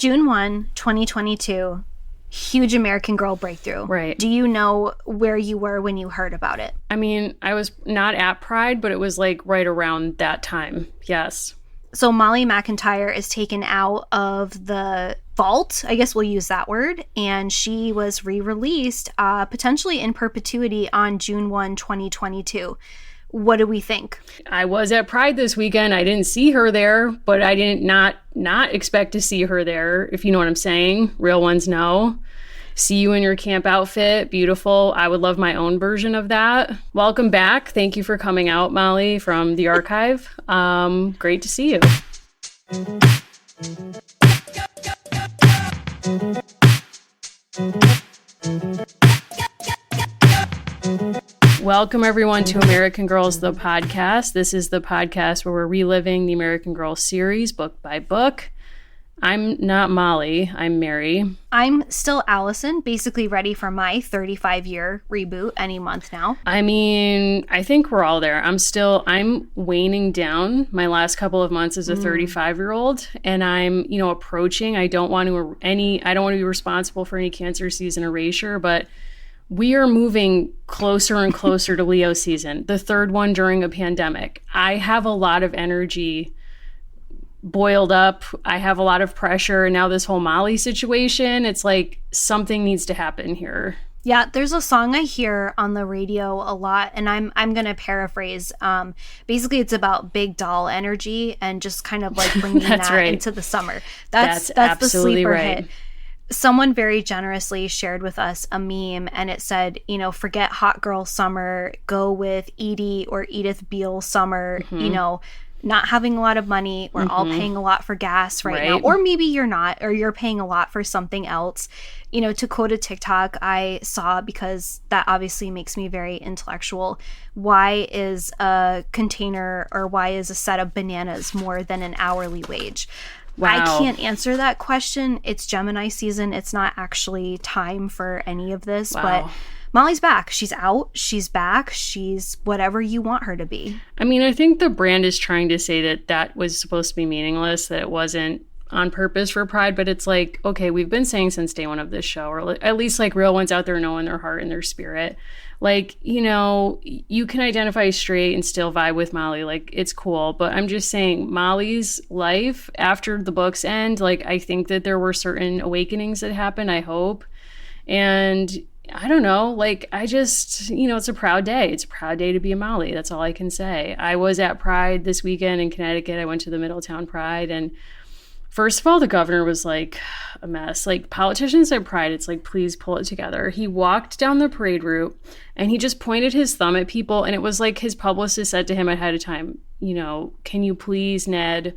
June 2022, huge American Girl breakthrough. Right. Do you know where you were when you heard about it? I mean, I was not at Pride, but it was like right around that time. Yes. So Molly McIntyre is taken out of the vault, I guess we'll use that word, and she was re-released potentially in perpetuity on June 1, 2022. What do we think? I was at Pride this weekend. I didn't see her there, but I didn't not expect to see her there, if you know what I'm saying. Real ones know. See you in your camp outfit. Beautiful. I would love my own version of that. Welcome back. Thank you for coming out, Molly, from the archive. Great to see you. Welcome, everyone, to American Girls, the podcast. This is the podcast where we're reliving the American Girls series book by book. I'm not Molly. I'm Mary. I'm still Allison, basically ready for my 35-year reboot any month now. I mean, I think we're all there. I'm waning down my last couple of months as a 35-year-old, and I'm, approaching. I don't want to be responsible for any cancer season erasure, but we are moving closer and closer to Leo season, the third one during a pandemic. I have a lot of energy boiled up. I have a lot of pressure. And now this whole Molly situation, it's like something needs to happen here. Yeah, there's a song I hear on the radio a lot, and I'm going to paraphrase. Basically, it's about big doll energy and just kind of like bringing that right. into the summer. That's the sleeper right. hit. Someone very generously shared with us a meme, and it said, forget hot girl summer, go with Edie or Edith Beale summer, not having a lot of money. We're all paying a lot for gas right now. Or maybe you're not, or you're paying a lot for something else. To quote a TikTok I saw, because that obviously makes me very intellectual, why is a container or why is a set of bananas more than an hourly wage? Wow. I can't answer that question. It's Gemini season. It's not actually time for any of this, but Molly's back. She's out. She's back. She's whatever you want her to be. I mean, I think the brand is trying to say that was supposed to be meaningless, that it wasn't on purpose for Pride, but it's like, okay, we've been saying since day one of this show, or at least like real ones out there know in their heart and their spirit, like, you can identify straight and still vibe with Molly. Like, it's cool. But I'm just saying Molly's life after the books end, like, I think that there were certain awakenings that happened, I hope. And I don't know, like, I just, it's a proud day. It's a proud day to be a Molly. That's all I can say. I was at Pride this weekend in Connecticut. I went to the Middletown Pride, and first of all, the governor was like a mess. Like, politicians at Pride, it's like, please pull it together. He walked down the parade route and he just pointed his thumb at people. And it was like his publicist said to him ahead of time, can you please, Ned,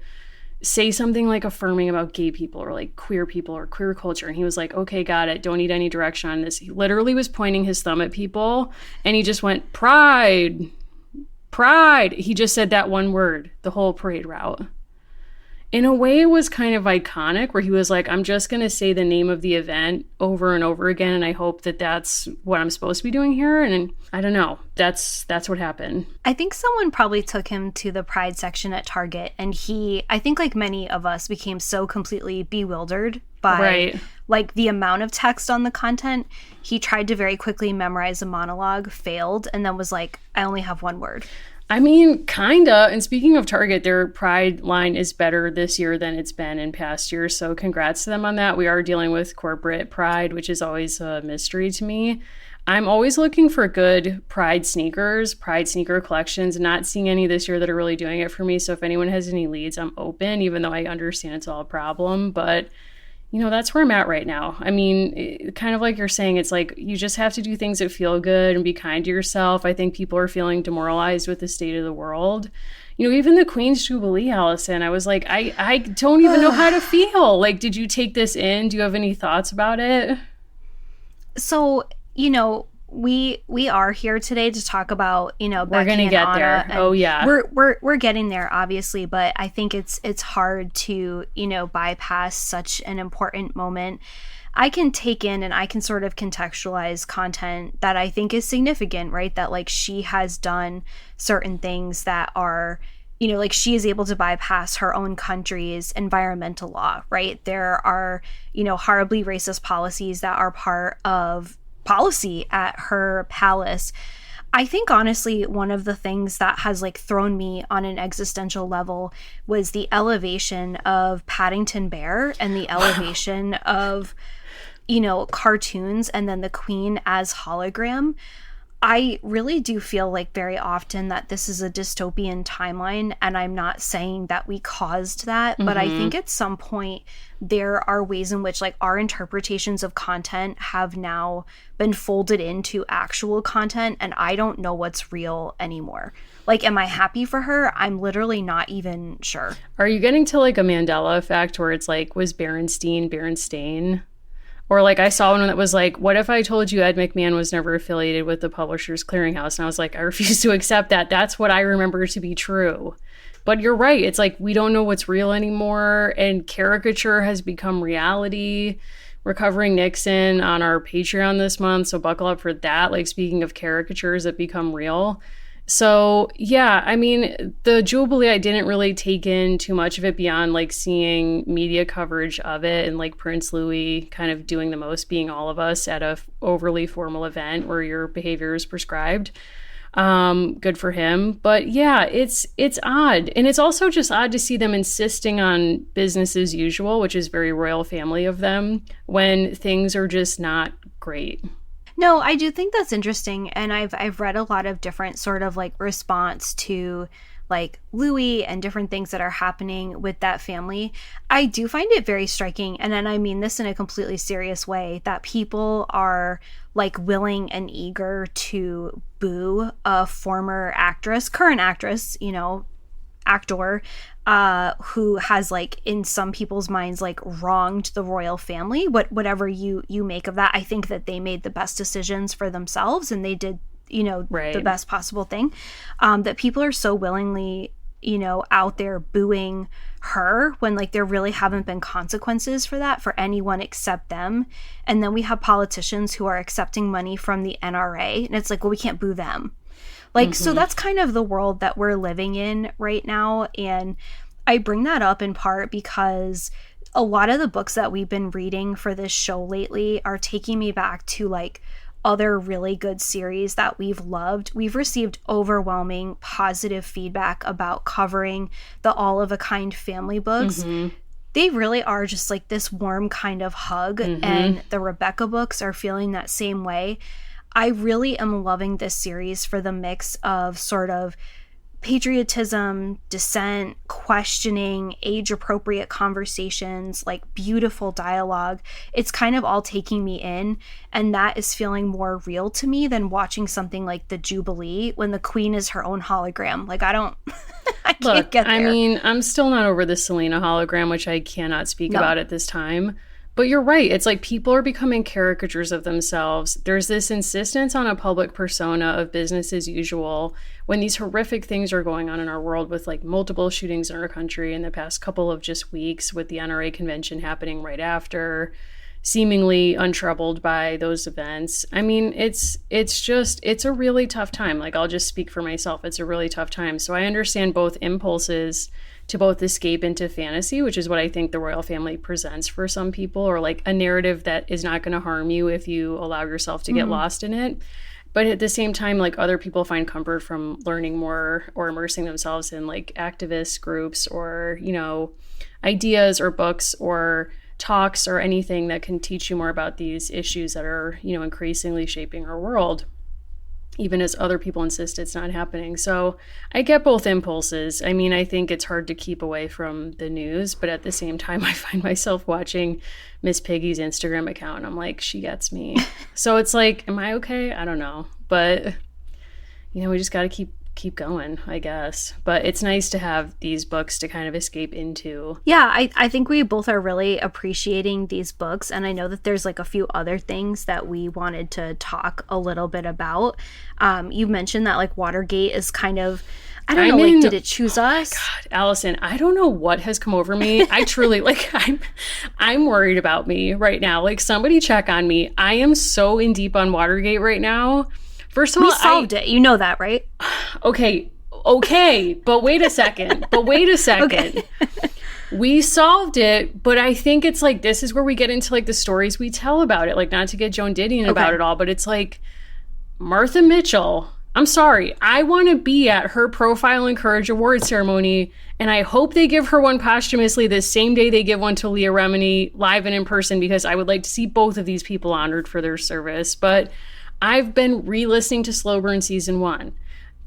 say something like affirming about gay people or like queer people or queer culture? And he was like, okay, got it. Don't need any direction on this. He literally was pointing his thumb at people and he just went, Pride, Pride. He just said that one word, the whole parade route. In a way, it was kind of iconic, where he was like, I'm just going to say the name of the event over and over again, and I hope that that's what I'm supposed to be doing here. And I don't know. That's what happened. I think someone probably took him to the Pride section at Target, and I think like many of us, became so completely bewildered by like the amount of text on the content. He tried to very quickly memorize a monologue, failed, and then was like, I only have one word. I mean, kinda. And speaking of Target, their Pride line is better this year than it's been in past years. So congrats to them on that. We are dealing with corporate Pride, which is always a mystery to me. I'm always looking for good Pride sneakers, Pride sneaker collections, not seeing any this year that are really doing it for me. So if anyone has any leads, I'm open, even though I understand it's all a problem. But that's where I'm at right now. I mean, kind of like you're saying, it's like you just have to do things that feel good and be kind to yourself. I think people are feeling demoralized with the state of the world. Even the Queen's Jubilee, Allison, I was like, I don't even know how to feel. Like, did you take this in? Do you have any thoughts about it? So, we are here today to talk about, Becky we're gonna get there. Oh yeah, we're getting there, obviously, but I think it's hard to bypass such an important moment. I can take in and I can sort of contextualize content that I think is significant, right? That like she has done certain things that are you know, like she is able to bypass her own country's environmental law, right? There are, you know, horribly racist policies that are part of policy at her palace. I think honestly, one of the things that has like thrown me on an existential level was the elevation of Paddington Bear and the elevation of, you know, cartoons and then the Queen as hologram. I really do feel like very often that this is a dystopian timeline, and I'm not saying that we caused that, but I think at some point there are ways in which like our interpretations of content have now been folded into actual content, and I don't know what's real anymore. Like, am I happy for her? I'm literally not even sure. Are you getting to like a Mandela effect where it's like, was Berenstain? Or like I saw one that was like, what if I told you Ed McMahon was never affiliated with the Publishers Clearinghouse? And I was like, I refuse to accept that. That's what I remember to be true. But you're right. It's like we don't know what's real anymore. And caricature has become reality. We're covering Nixon on our Patreon this month, so buckle up for that. Like, speaking of caricatures that become real. So, yeah, I mean, the Jubilee, I didn't really take in too much of it beyond like seeing media coverage of it and like Prince Louis kind of doing the most, being all of us at a overly formal event where your behavior is prescribed. Good for him. But yeah, it's odd. And it's also just odd to see them insisting on business as usual, which is very royal family of them, when things are just not great. No, I do think that's interesting, and I've read a lot of different sort of like response to like Louis and different things that are happening with that family. I do find it very striking, and then I mean this in a completely serious way, that people are like willing and eager to boo a former actress, current actress, you know, actor, who has like in some people's minds like wronged the royal family. Whatever you make of that, I think that they made the best decisions for themselves, and they did, you know, the best possible thing. That people are so willingly, you know, out there booing her when like there really haven't been consequences for that for anyone except them. And then we have politicians who are accepting money from the NRA, and it's like, well, we can't boo them. Like, so that's kind of the world that we're living in right now. And I bring that up in part because a lot of the books that we've been reading for this show lately are taking me back to like other really good series that we've loved. We've received overwhelming positive feedback about covering the All of a Kind family books. They really are just like this warm kind of hug. And the Rebecca books are feeling that same way. I really am loving this series for the mix of sort of patriotism, dissent, questioning, age-appropriate conversations, like beautiful dialogue. It's kind of all taking me in, and that is feeling more real to me than watching something like the Jubilee when the Queen is her own hologram. Like, I don't, I can't get there. I mean, I'm still not over the Selena hologram, which I cannot speak about at this time. But you're right. It's like people are becoming caricatures of themselves. There's this insistence on a public persona of business as usual when these horrific things are going on in our world, with like multiple shootings in our country in the past couple of just weeks, with the NRA convention happening right after, seemingly untroubled by those events. I mean, it's a really tough time. Like, I'll just speak for myself. It's a really tough time. So I understand both impulses to both escape into fantasy, which is what I think the royal family presents for some people, or like a narrative that is not going to harm you if you allow yourself to get lost in it. But at the same time, like, other people find comfort from learning more or immersing themselves in like activist groups or, you know, ideas or books or talks or anything that can teach you more about these issues that are, you know, increasingly shaping our world, even as other people insist it's not happening. So I get both impulses. I mean, I think it's hard to keep away from the news, but at the same time, I find myself watching Miss Piggy's Instagram account, and I'm like, she gets me. So it's like, am I okay? I don't know. But, you know, we just got to keep going, I guess. But it's nice to have these books to kind of escape into. Yeah, I think we both are really appreciating these books, and I know that there's like a few other things that we wanted to talk a little bit about. You mentioned that like Watergate is kind of, I don't know, like, did it choose us? God, Allison, I don't know what has come over me. I truly, like, I'm worried about me right now. Like, somebody check on me. I am so in deep on Watergate right now. First of all, we solved it. You know that, right? Okay. Okay, but wait a second. Okay. We solved it, but I think it's like, this is where we get into like the stories we tell about it. Like, not to get Joan Didion about it all, but it's like, Martha Mitchell, I'm sorry, I want to be at her Profile and Courage Award ceremony, and I hope they give her one posthumously the same day they give one to Leah Remini live and in person, because I would like to see both of these people honored for their service. But I've been re-listening to Slow Burn Season 1.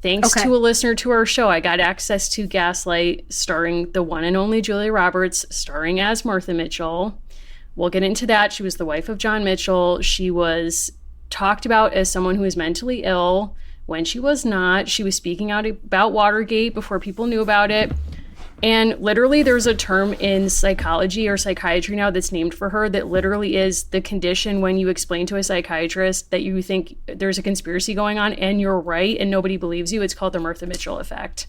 Thanks to a listener to our show, I got access to Gaslight, starring the one and only Julia Roberts, starring as Martha Mitchell. We'll get into that. She was the wife of John Mitchell. She was talked about as someone who was mentally ill when she was not. She was speaking out about Watergate before people knew about it. And literally, there's a term in psychology or psychiatry now that's named for her that literally is the condition when you explain to a psychiatrist that you think there's a conspiracy going on and you're right and nobody believes you. It's called the Martha Mitchell effect.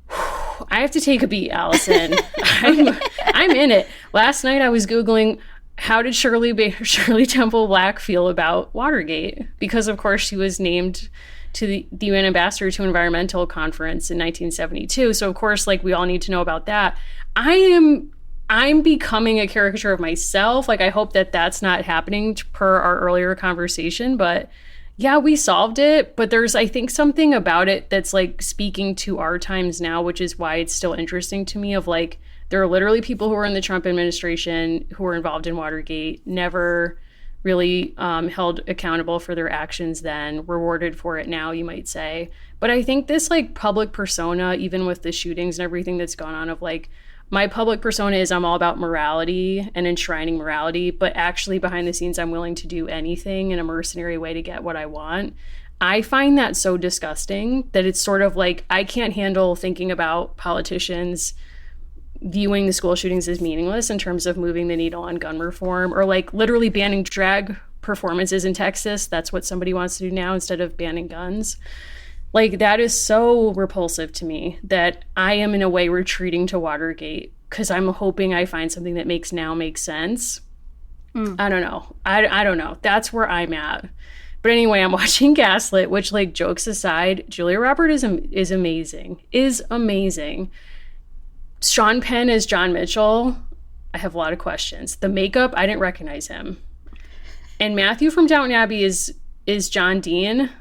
I have to take a beat, Allison. I'm in it. Last night I was Googling, how did Shirley Temple Black feel about Watergate? Because, of course, she was named to the UN ambassador to environmental conference in 1972. So, of course, like, we all need to know about that. I'm becoming a caricature of myself. Like, I hope that that's not happening per our earlier conversation. But yeah, we solved it. But there's, I think, something about it that's like speaking to our times now, which is why it's still interesting to me, of like, there are literally people who are in the Trump administration who were involved in Watergate, never really held accountable for their actions then, rewarded for it now, you might say. But I think this like public persona, even with the shootings and everything that's gone on, of like, my public persona is I'm all about morality and enshrining morality, but actually behind the scenes, I'm willing to do anything in a mercenary way to get what I want. I find that so disgusting that it's sort of like, I can't handle thinking about politicians viewing the school shootings as meaningless in terms of moving the needle on gun reform, or like literally banning drag performances in Texas. That's what somebody wants to do now instead of banning guns. Like, that is so repulsive to me that I am in a way retreating to Watergate because I'm hoping I find something that makes sense. I don't know. I don't know. That's where I'm at. But anyway, I'm watching Gaslit, which, like, jokes aside, Julia Roberts is amazing. Sean Penn as John Mitchell, I have a lot of questions. The makeup, I didn't recognize him. And Matthew from Downton Abbey is John Dean.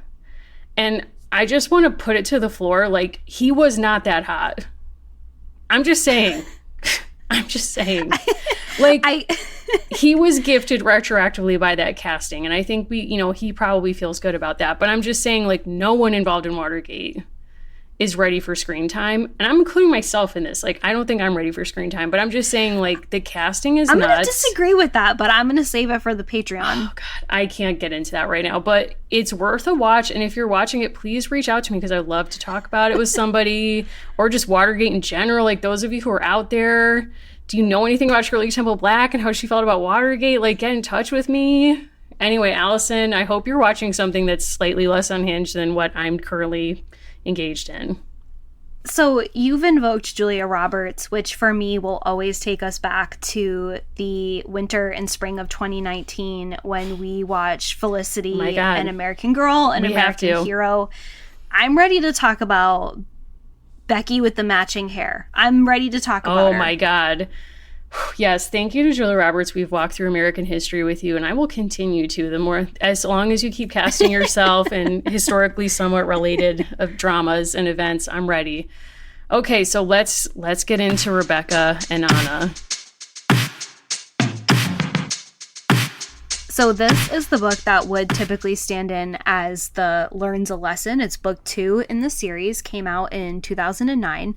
And I just want to put it to the floor, like, he was not that hot. I'm just saying. Like, he was gifted retroactively by that casting. And I think he probably feels good about that. But I'm just saying, like, no one involved in Watergate is ready for screen time. And I'm including myself in this. Like, I don't think I'm ready for screen time, but I'm just saying, like, the casting is nuts. I'm going to disagree with that, but I'm going to save it for the Patreon. Oh, God. I can't get into that right now, but it's worth a watch. And if you're watching it, please reach out to me because I'd love to talk about it with somebody, or just Watergate in general. Like, those of you who are out there, do you know anything about Shirley Temple Black and how she felt about Watergate? Like, get in touch with me. Anyway, Allison, I hope you're watching something that's slightly less unhinged than what I'm currently engaged in. So you've invoked Julia Roberts, which for me will always take us back to the winter and spring of 2019 when we watched Felicity and American Girl and American Hero. I'm ready to talk about Becky with the matching hair. I'm ready to talk about her. Oh my God. Yes, thank you to Julia Roberts. We've walked through American history with you, and I will continue to, as long as you keep casting yourself in historically somewhat related dramas and events. I'm ready. Okay, so let's get into Rebecca and Anna. So this is the book that would typically stand in as the Learns a Lesson. It's book 2 in the series, came out in 2009.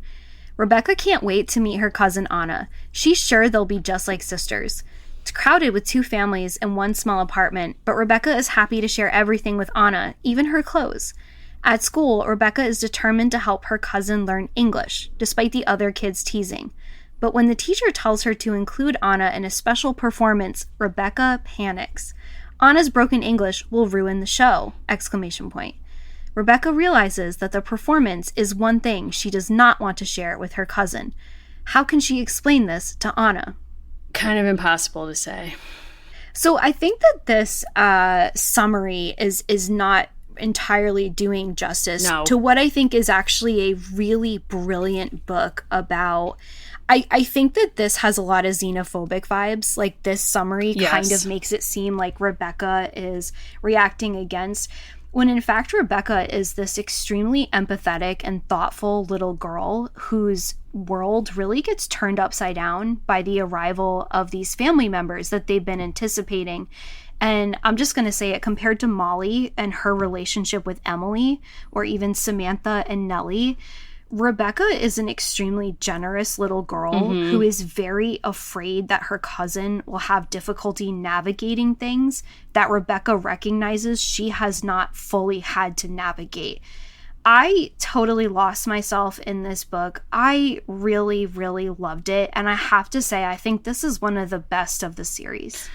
Rebecca can't wait to meet her cousin Anna. She's sure they'll be just like sisters. It's crowded with 2 families in one small apartment, but Rebecca is happy to share everything with Anna, even her clothes. At school, Rebecca is determined to help her cousin learn English, despite the other kids teasing. But when the teacher tells her to include Anna in a special performance, Rebecca panics. Anna's broken English will ruin the show! ! Rebecca realizes that the performance is one thing she does not want to share with her cousin. How can she explain this to Anna? Kind of impossible to say. So I think that this summary is not entirely doing justice No. to what I think is actually a really brilliant book about. I think that this has a lot of xenophobic vibes. Like, this summary kind of makes it seem like Rebecca is reacting against, when in fact Rebecca is this extremely empathetic and thoughtful little girl whose world really gets turned upside down by the arrival of these family members that they've been anticipating. And I'm just going to say it, compared to Molly and her relationship with Emily, or even Samantha and Nellie, Rebecca is an extremely generous little girl who is very afraid that her cousin will have difficulty navigating things that Rebecca recognizes she has not fully had to navigate. I totally lost myself in this book. I really, really loved it. And I have to say, I think this is one of the best of the series.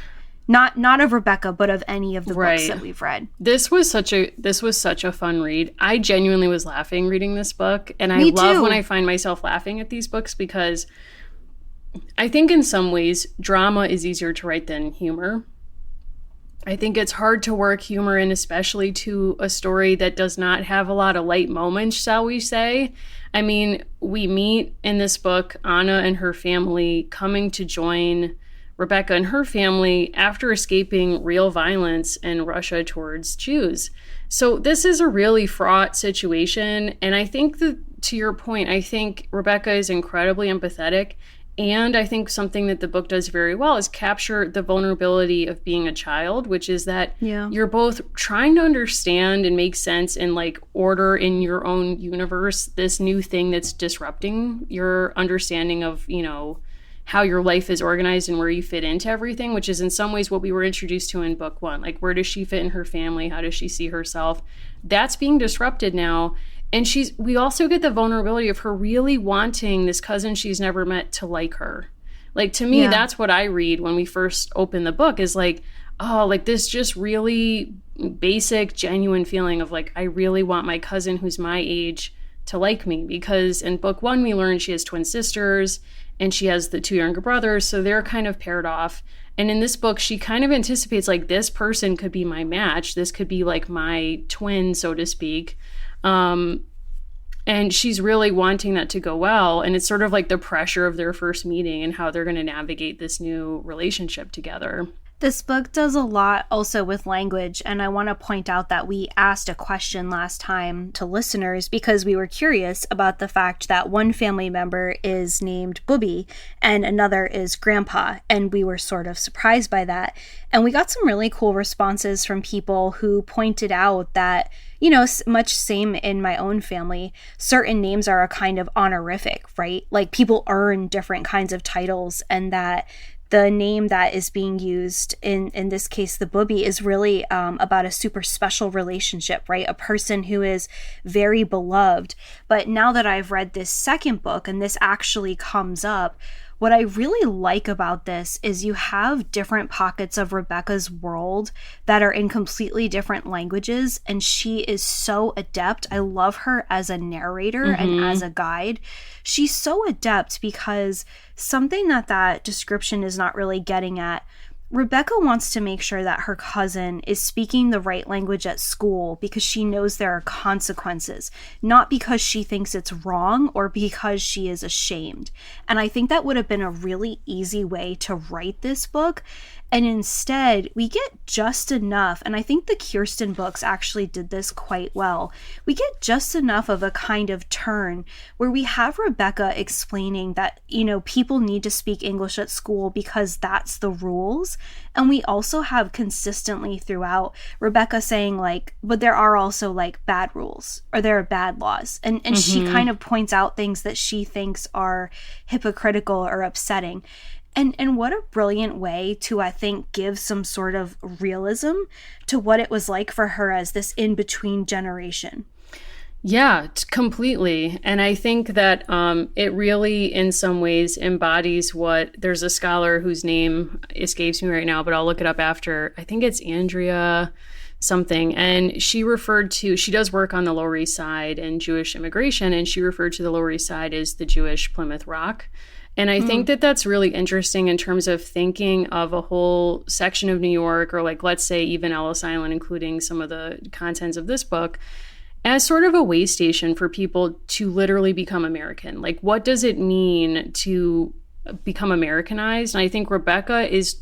Not of Rebecca, but of any of the books that we've read. This was such a fun read. I genuinely was laughing reading this book, and I love when I find myself laughing at these books, because I think in some ways drama is easier to write than humor. I think it's hard to work humor in, especially to a story that does not have a lot of light moments, shall we say. I mean, we meet in this book Anna and her family coming to join Rebecca and her family after escaping real violence in Russia towards Jews. So this is a really fraught situation. And I think that, to your point, I think Rebecca is incredibly empathetic. And I think something that the book does very well is capture the vulnerability of being a child, which is that you're both trying to understand and make sense and like order in your own universe this new thing that's disrupting your understanding of, you know, how your life is organized and where you fit into everything, which is in some ways what we were introduced to in book one. Like, where does she fit in her family? How does she see herself? That's being disrupted now. And we also get the vulnerability of her really wanting this cousin she's never met to like her. Like, to me, that's what I read when we first open the book, is like, oh, like this just really basic, genuine feeling of like, I really want my cousin who's my age to like me. Because in book one, we learned she has twin sisters, and she has the 2 younger brothers, so they're kind of paired off. And in this book, she kind of anticipates, like, this person could be my match. This could be, like, my twin, so to speak. And she's really wanting that to go well. And it's sort of like the pressure of their first meeting and how they're going to navigate this new relationship together. This book does a lot also with language, and I want to point out that we asked a question last time to listeners because we were curious about the fact that one family member is named Booby and another is Grandpa, and we were sort of surprised by that. And we got some really cool responses from people who pointed out that, you know, much same in my own family, certain names are a kind of honorific, right? Like, people earn different kinds of titles, and that the name that is being used in this case, the Booby, is really about a super special relationship, right? A person who is very beloved. But now that I've read this second book and this actually comes up, what I really like about this is you have different pockets of Rebecca's world that are in completely different languages, and she is so adept. I love her as a narrator and as a guide. She's so adept because something that description is not really getting at, Rebecca wants to make sure that her cousin is speaking the right language at school because she knows there are consequences, not because she thinks it's wrong or because she is ashamed. And I think that would have been a really easy way to write this book. And instead, we get just enough, and I think the Kirsten books actually did this quite well. We get just enough of a kind of turn where we have Rebecca explaining that, you know, people need to speak English at school because that's the rules. And we also have consistently throughout Rebecca saying, like, but there are also, like, bad rules, or there are bad laws. And she kind of points out things that she thinks are hypocritical or upsetting. And what a brilliant way to, I think, give some sort of realism to what it was like for her as this in-between generation. Yeah, completely. And I think that it really, in some ways, embodies what, there's a scholar whose name escapes me right now, but I'll look it up after. I think it's Andrea something. And she does work on the Lower East Side and Jewish immigration, and she referred to the Lower East Side as the Jewish Plymouth Rock. And I think that that's really interesting in terms of thinking of a whole section of New York, or like, let's say even Ellis Island, including some of the contents of this book, as sort of a way station for people to literally become American. Like, what does it mean to become Americanized? And I think Rebecca is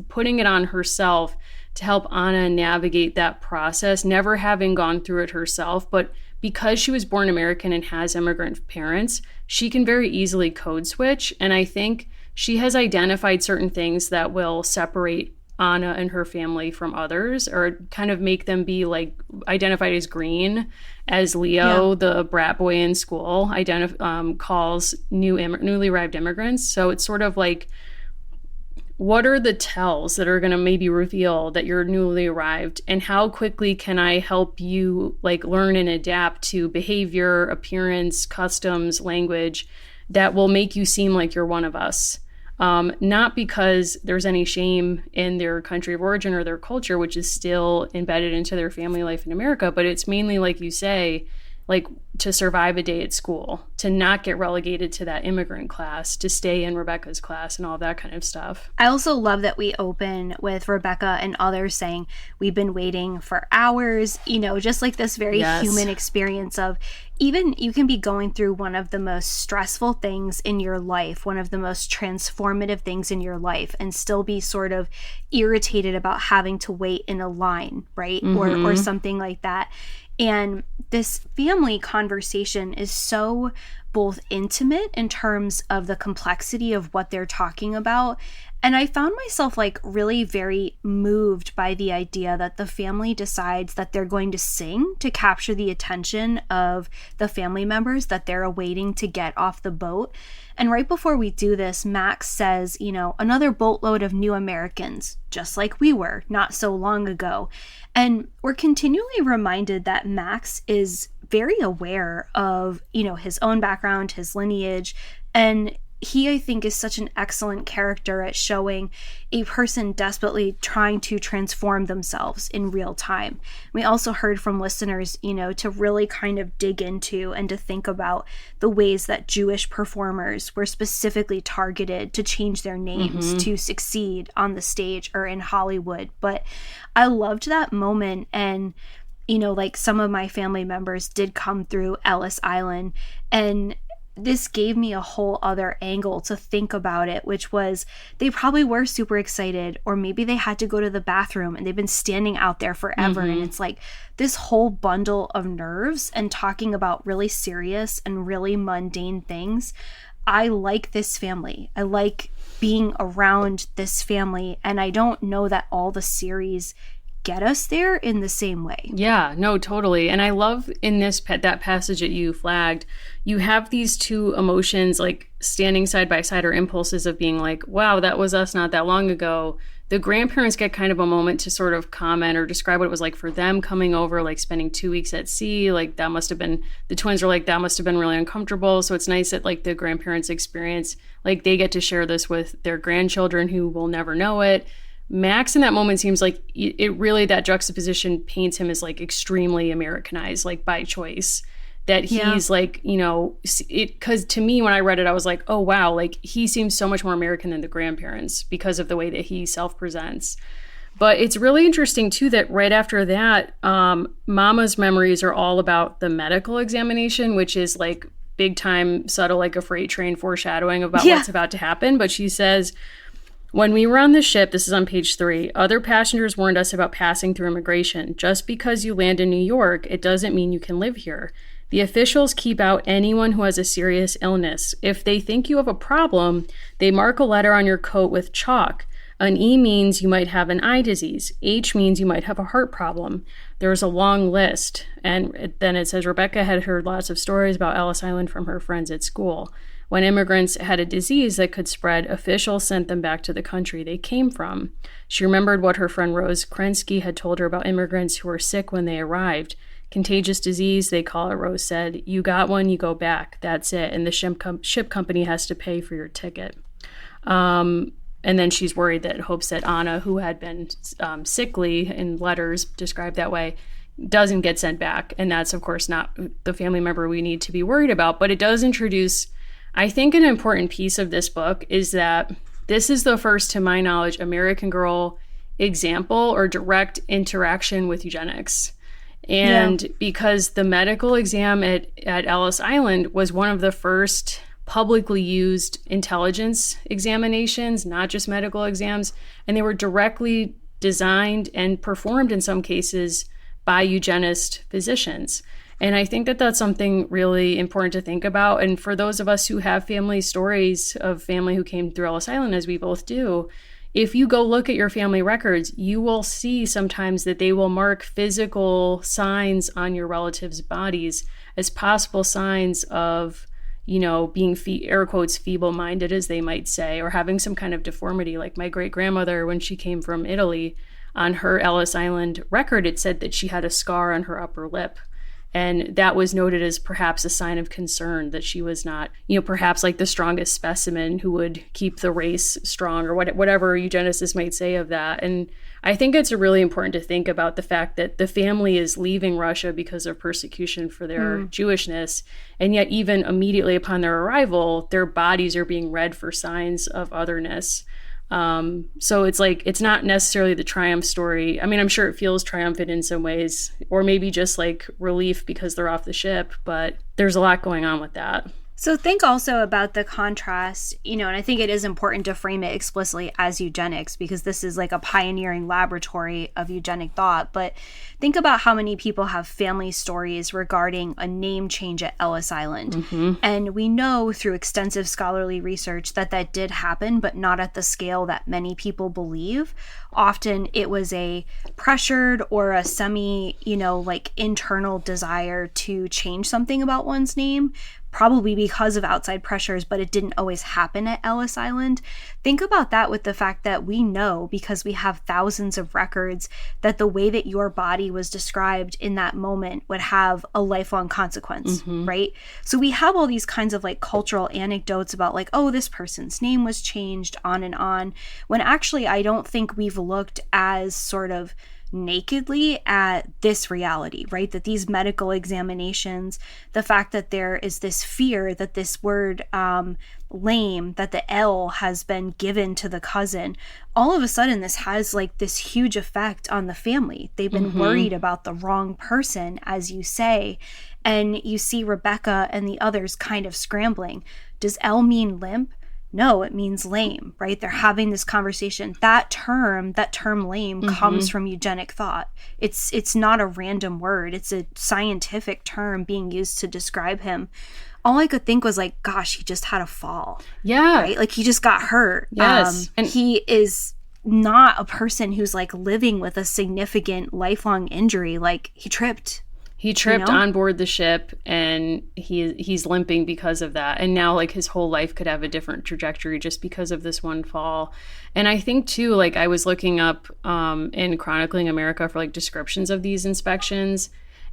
putting it on herself to help Anna navigate that process, never having gone through it herself, but because she was born American and has immigrant parents, she can very easily code switch. And I think she has identified certain things that will separate Anna and her family from others, or kind of make them be like identified as green, as Leo, the brat boy in school, calls newly arrived immigrants. So it's sort of like, what are the tells that are going to maybe reveal that you're newly arrived, and how quickly can I help you like learn and adapt to behavior, appearance, customs, language that will make you seem like you're one of us. Not because there's any shame in their country of origin or their culture, which is still embedded into their family life in America, but it's mainly, like you say, like to survive a day at school, to not get relegated to that immigrant class, to stay in Rebecca's class and all that kind of stuff. I also love that we open with Rebecca and others saying, we've been waiting for hours, just like this very human experience of, even you can be going through one of the most stressful things in your life, one of the most transformative things in your life, and still be sort of irritated about having to wait in a line, right? Or something like that. And this family conversation is so both intimate in terms of the complexity of what they're talking about. And I found myself like really very moved by the idea that the family decides that they're going to sing to capture the attention of the family members that they're awaiting to get off the boat. And right before we do this, Max says, another boatload of new Americans, just like we were not so long ago. And we're continually reminded that Max is very aware of, his own background, his lineage, and he, I think, is such an excellent character at showing a person desperately trying to transform themselves in real time. We also heard from listeners, to really kind of dig into and to think about the ways that Jewish performers were specifically targeted to change their names to succeed on the stage or in Hollywood. But I loved that moment. And like some of my family members did come through Ellis Island, and this gave me a whole other angle to think about it, which was they probably were super excited, or maybe they had to go to the bathroom and they've been standing out there forever. And it's like this whole bundle of nerves and talking about really serious and really mundane things. I like this family. I like being around this family. And I don't know that all the series get us there in the same way. Yeah, no, totally. And I love in that passage that you flagged, you have these two emotions like standing side by side, or impulses of being like, wow, that was us not that long ago. The grandparents get kind of a moment to sort of comment or describe what it was like for them coming over, like spending 2 weeks at sea. Like that must have been, the twins are like, that must have been really uncomfortable. So it's nice that like the grandparents experience, like they get to share this with their grandchildren who will never know it. Max in that moment seems like it really, that juxtaposition paints him as like extremely Americanized, like by choice, that he's like, because to me, when I read it, I was like, oh, wow, like he seems so much more American than the grandparents because of the way that he self-presents. But it's really interesting, too, that right after that, Mama's memories are all about the medical examination, which is like big time, subtle, like a freight train foreshadowing about what's about to happen. But she says, when we were on the ship, this is on page 3, other passengers warned us about passing through immigration. Just because you land in New York, it doesn't mean you can live here. The officials keep out anyone who has a serious illness. If they think you have a problem, they mark a letter on your coat with chalk. An E means you might have an eye disease. H means you might have a heart problem. There's a long list. And then it says Rebecca had heard lots of stories about Ellis Island from her friends at school. When immigrants had a disease that could spread, officials sent them back to the country they came from. She remembered what her friend Rose Krensky had told her about immigrants who were sick when they arrived. Contagious disease, they call it, Rose said. You got one, you go back. That's it. And the ship company has to pay for your ticket. And then she's worried that, hopes that Anna, who had been sickly in letters described that way, doesn't get sent back. And that's, of course, not the family member we need to be worried about. But it does introduce I think an important piece of this book is that this is the first, to my knowledge, American Girl example or direct interaction with eugenics. And because the medical exam at Ellis Island was one of the first publicly used intelligence examinations, not just medical exams, and they were directly designed and performed in some cases by eugenist physicians. And I think that that's something really important to think about. And for those of us who have family stories of family who came through Ellis Island, as we both do, if you go look at your family records, you will see sometimes that they will mark physical signs on your relatives' bodies as possible signs of, being, air quotes, feeble-minded, as they might say, or having some kind of deformity. Like my great-grandmother, when she came from Italy, on her Ellis Island record, it said that she had a scar on her upper lip. And that was noted as perhaps a sign of concern that she was not, perhaps like the strongest specimen who would keep the race strong, or whatever eugenicists might say of that. And I think it's really important to think about the fact that the family is leaving Russia because of persecution for their Jewishness. And yet even immediately upon their arrival, their bodies are being read for signs of otherness. So it's like, it's not necessarily the triumph story. I mean, I'm sure it feels triumphant in some ways, or maybe just like relief because they're off the ship, but there's a lot going on with that. So think also about the contrast, and I think it is important to frame it explicitly as eugenics, because this is like a pioneering laboratory of eugenic thought. But think about how many people have family stories regarding a name change at Ellis Island. Mm-hmm. And we know through extensive scholarly research that that did happen, but not at the scale that many people believe. Often it was a pressured or a semi, internal desire to change something about one's name, probably because of outside pressures, but it didn't always happen at Ellis Island. Think about that with the fact that we know, because we have thousands of records, that the way that your body was described in that moment would have a lifelong consequence, right? So we have all these kinds of like cultural anecdotes about like, oh, this person's name was changed, on, when actually I don't think we've looked as sort of nakedly at this reality, right? That these medical examinations, the fact that there is this fear that this word lame, that the L has been given to the cousin, all of a sudden this has like this huge effect on the family. They've been worried about the wrong person, as you say, and you see Rebecca and the others kind of scrambling. Does L mean limp? No, it means lame, right? They're having this conversation. That term lame, comes from eugenic thought. It's not a random word. It's a scientific term being used to describe him. All I could think was like, gosh, he just had a fall. Yeah. Right? Like he just got hurt. Yes. And he is not a person who's like living with a significant lifelong injury. Like he tripped. He tripped on board the ship, and he's limping because of that. And now, like, his whole life could have a different trajectory just because of this one fall. And I think, too, like, I was looking up in Chronicling America for, like, descriptions of these inspections.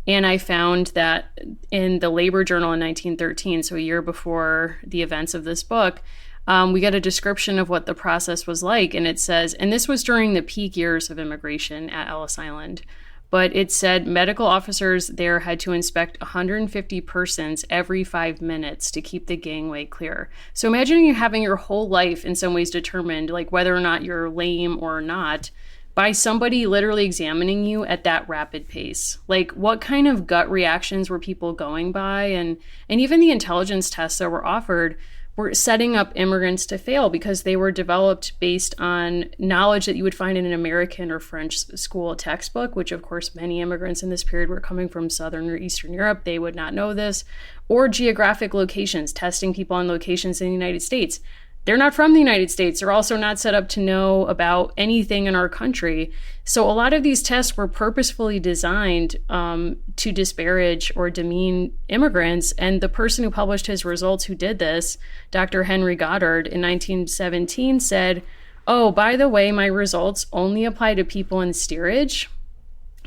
And I found that in the Labor Journal in 1913, so a year before the events of this book, we get a description of what the process was like. And it says, and this was during the peak years of immigration at Ellis Island, but it said medical officers there had to inspect 150 persons every 5 minutes to keep the gangway clear. So imagine you having your whole life in some ways determined, like whether or not you're lame or not, by somebody literally examining you at that rapid pace. Like what kind of gut reactions were people going by? And even the intelligence tests that were offered were setting up immigrants to fail because they were developed based on knowledge that you would find in an American or French school textbook, which of course many immigrants in this period were coming from Southern or Eastern Europe. They would not know this. Or geographic locations, testing people on locations in the United States. They're not from the United States. They're also not set up to know about anything in our country. So a lot of these tests were purposefully designed to disparage or demean immigrants. And the person who published his results who did this, Dr. Henry Goddard, in 1917 said, oh, by the way, my results only apply to people in steerage.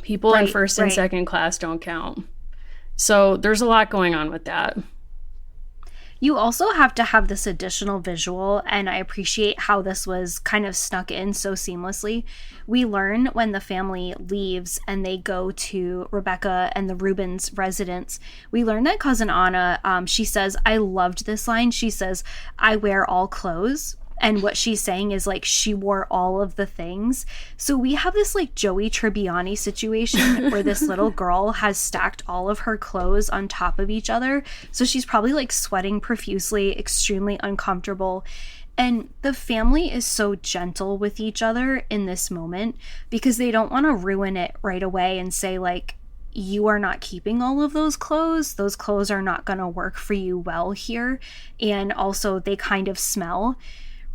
People in first and second class don't count. So there's a lot going on with that. You also have to have this additional visual, and I appreciate how this was kind of snuck in so seamlessly. We learn when the family leaves and they go to Rebecca and the Rubens residence. We learn that Cousin Anna, she says, I loved this line. She says, I wear all clothes. And what she's saying is like she wore all of the things. So we have this like Joey Tribbiani situation where this little girl has stacked all of her clothes on top of each other. So she's probably like sweating profusely, extremely uncomfortable. And the family is so gentle with each other in this moment because they don't want to ruin it right away and say like, you are not keeping all of those clothes. Those clothes are not going to work for you well here. And also they kind of smell.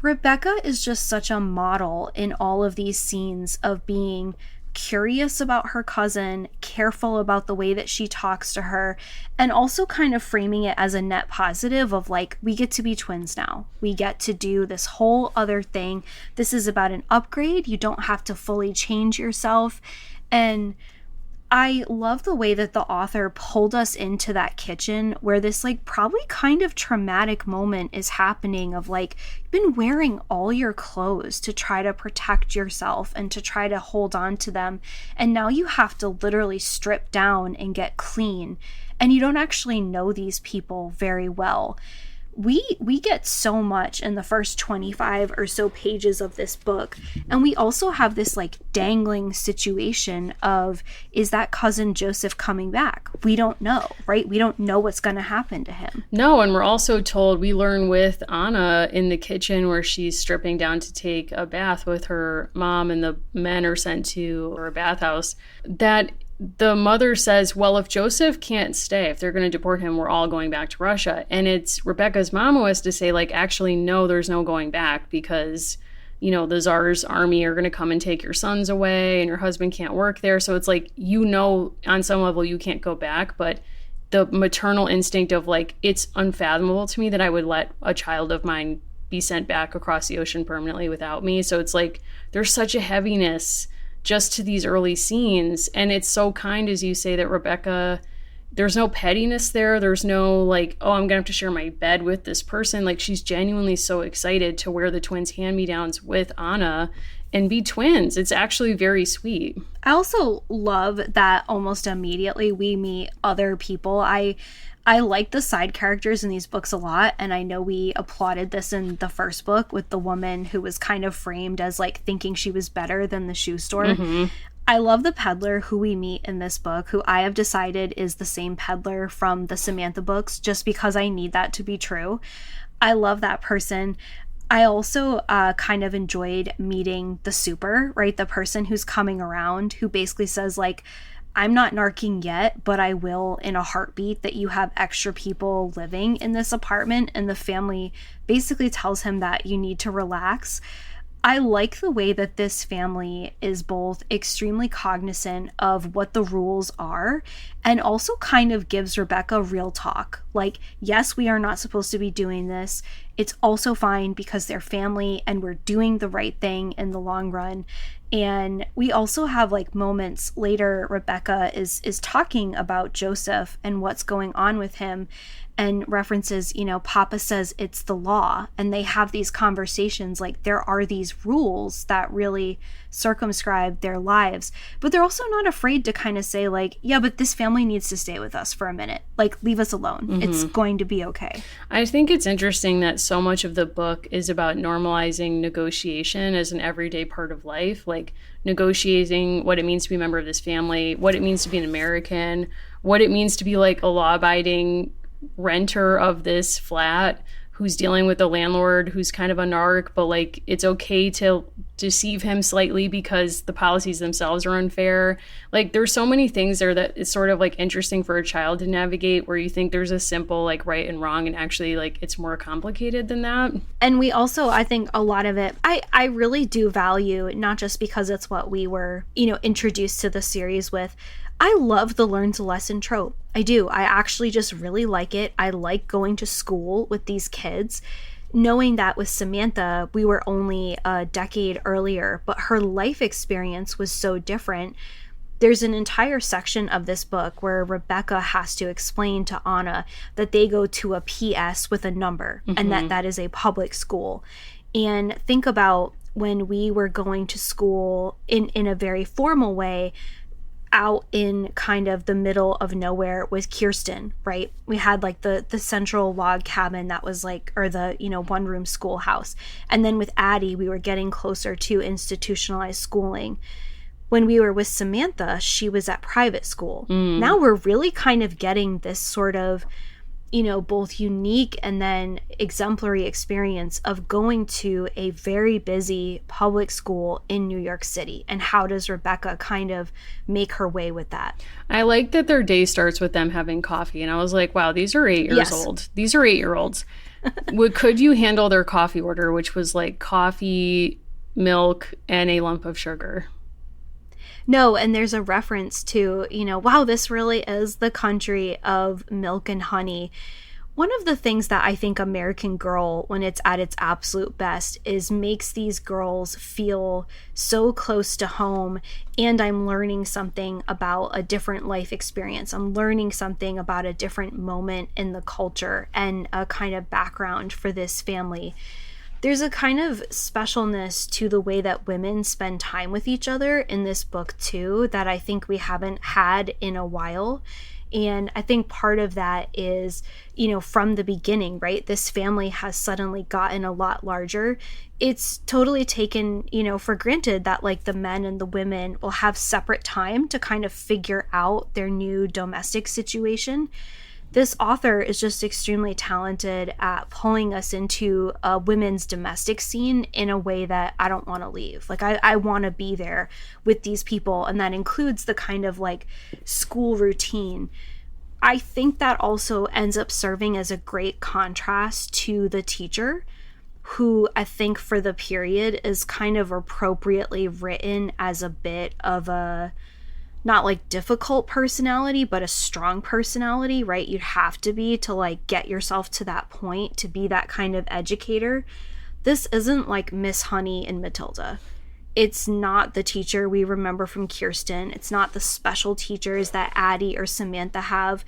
Rebecca is just such a model in all of these scenes of being curious about her cousin, careful about the way that she talks to her, and also kind of framing it as a net positive of like, we get to be twins now. We get to do this whole other thing. This is about an upgrade. You don't have to fully change yourself. And I love the way that the author pulled us into that kitchen where this like probably kind of traumatic moment is happening of like, you've been wearing all your clothes to try to protect yourself and to try to hold on to them. And now you have to literally strip down and get clean. And you don't actually know these people very well. We get so much in the first 25 or so pages of this book. And we also have this like dangling situation of, is that cousin Joseph coming back? We don't know, right? We don't know what's going to happen to him. No, and we're also told, we learn with Anna in the kitchen where she's stripping down to take a bath with her mom and the men are sent to her bathhouse, that the mother says, well, if Joseph can't stay, if they're going to deport him, we're all going back to Russia. And it's Rebecca's mom who has to say, like, actually, no, there's no going back because, you know, the Tsar's army are going to come and take your sons away and your husband can't work there. So it's like, you know, on some level you can't go back. But the maternal instinct of like, it's unfathomable to me that I would let a child of mine be sent back across the ocean permanently without me. So it's like, there's such a heaviness just to these early scenes. And it's so kind, as you say, that Rebecca, there's no pettiness there. There's no like, oh, I'm gonna have to share my bed with this person. Like, she's genuinely so excited to wear the twins' hand-me-downs with Anna and be twins. It's actually very sweet. I also love that almost immediately we meet other people. I like the side characters in these books a lot, and I know we applauded this in the first book with the woman who was kind of framed as like thinking she was better than the shoe store. Mm-hmm. I love the peddler who we meet in this book, who I have decided is the same peddler from the Samantha books, just because I need that to be true. I love that person. I also kind of enjoyed meeting the super, right? The person who's coming around, who basically says like, I'm not narking yet, but I will in a heartbeat, that you have extra people living in this apartment. And the family basically tells him that you need to relax. I like the way that this family is both extremely cognizant of what the rules are and also kind of gives Rebecca real talk. Like, yes, we are not supposed to be doing this. It's also fine because they're family and we're doing the right thing in the long run. And we also have like moments later, Rebecca is talking about Joseph and what's going on with him, and references, you know, Papa says it's the law. And they have these conversations like there are these rules that really circumscribe their lives. But they're also not afraid to kind of say like, yeah, but this family needs to stay with us for a minute. Like, leave us alone. Mm-hmm. It's going to be okay. I think it's interesting that so much of the book is about normalizing negotiation as an everyday part of life. Like negotiating what it means to be a member of this family, what it means to be an American, what it means to be like a law-abiding renter of this flat who's dealing with a landlord who's kind of a narc, but like it's okay to deceive him slightly because the policies themselves are unfair. Like there's so many things there that it's sort of like interesting for a child to navigate, where you think there's a simple like right and wrong, and actually like it's more complicated than that. And we also, I think a lot of it, I really do value, not just because it's what we were, you know, introduced to the series with. I love the learn to lesson trope. I do. I actually just really like it. I like going to school with these kids, knowing that with Samantha, we were only a decade earlier, but her life experience was so different. there's an entire section of this book where Rebecca has to explain to Anna that they go to a PS with a number and that is a public school. And think about when we were going to school in a very formal way out in kind of the middle of nowhere with Kirsten, right? We had like the central log cabin that was like, or the, you know, one room schoolhouse. And then with Addie, we were getting closer to institutionalized schooling. When we were with Samantha, she was at private school. Now we're really kind of getting this sort of, you know, both unique and then exemplary experience of going to a very busy public school in New York City. And how does Rebecca kind of make her way with that? I like that their day starts with them having coffee. And I was like, wow, these are 8 years old. These are 8-year-olds. Could you handle their coffee order, which was like coffee, milk, and a lump of sugar? No, and there's a reference to, you know, wow, this really is the country of milk and honey. One of the things that I think American Girl, when it's at its absolute best, is makes these girls feel so close to home, and I'm learning something about a different life experience. I'm learning something about a different moment in the culture and a kind of background for this family. There's a kind of specialness to the way that women spend time with each other in this book too that I think we haven't had in a while. And I think part of that is, you know, from the beginning, right? This family has suddenly gotten a lot larger. It's totally taken, you know, for granted that like the men and the women will have separate time to kind of figure out their new domestic situation. This author is just extremely talented at pulling us into a women's domestic scene in a way that I don't want to leave. Like, I want to be there with these people, and that includes the kind of, like, school routine. I think that also ends up serving as a great contrast to the teacher, who I think for the period is kind of appropriately written as a bit of a, not like difficult personality, but a strong personality, right? You'd have to be to like get yourself to that point to be that kind of educator. This isn't like Miss Honey and Matilda. It's not the teacher we remember from Kirsten. It's not the special teachers that Addie or Samantha have.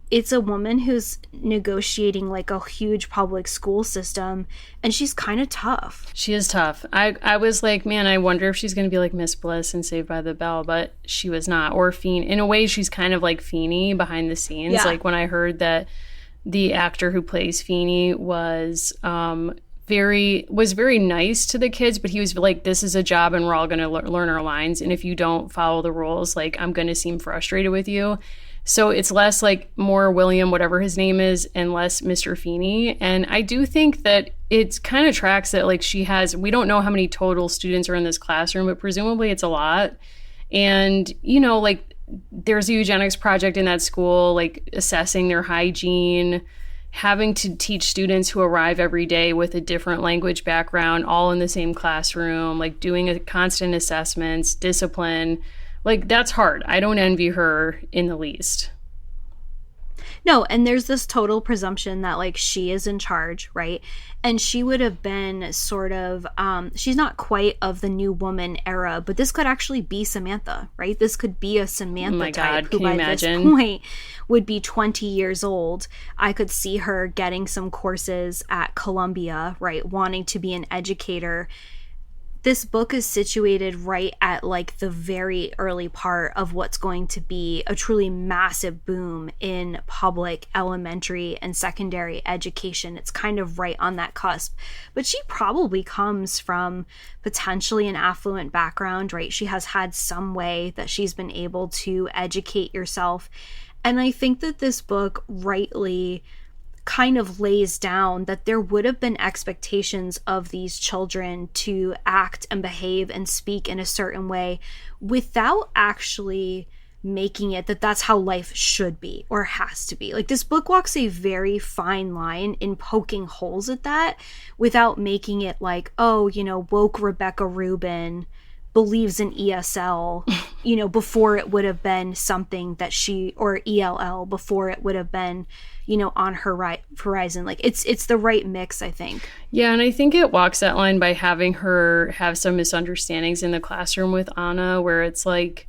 It's a woman who's negotiating like a huge public school system, and she's kind of tough. She is tough. I was like, man, I wonder if she's going to be like Miss Bliss in Saved by the Bell, but she was not. Or Feeney. In a way, she's kind of like Feeney behind the scenes. Yeah. Like when I heard that the actor who plays Feeney was very nice to the kids, but he was like, this is a job and we're all going to learn our lines. And if you don't follow the rules, like I'm going to seem frustrated with you. So it's less like more William, whatever his name is, and less Mr. Feeney. And I do think that it kind of tracks that like we don't know how many total students are in this classroom, but presumably it's a lot. And, you know, like there's a eugenics project in that school, like assessing their hygiene, having to teach students who arrive every day with a different language background, all in the same classroom, like doing a constant assessments, discipline. Like, that's hard. I don't envy her in the least. No, and there's this total presumption that, like, she is in charge, right? And she would have been sort of, she's not quite of the new woman era, but this could actually be Samantha, right? This could be a Samantha type who by this point would be 20 years old. I could see her getting some courses at Columbia, right? Wanting to be an educator. This book is situated right at like the very early part of what's going to be a truly massive boom in public elementary and secondary education. It's kind of right on that cusp. But she probably comes from potentially an affluent background, right? She has had some way that she's been able to educate herself. And I think that this book rightly kind of lays down that there would have been expectations of these children to act and behave and speak in a certain way without actually making it that that's how life should be or has to be. Like, this book walks a very fine line in poking holes at that without making it like, oh, you know, woke Rebecca Rubin believes in ESL, you know, before it would have been something that she, or ELL, before it would have been, you know, on her horizon. Like, it's the right mix, I think. Yeah, and I think it walks that line by having her have some misunderstandings in the classroom with Anna, where it's like,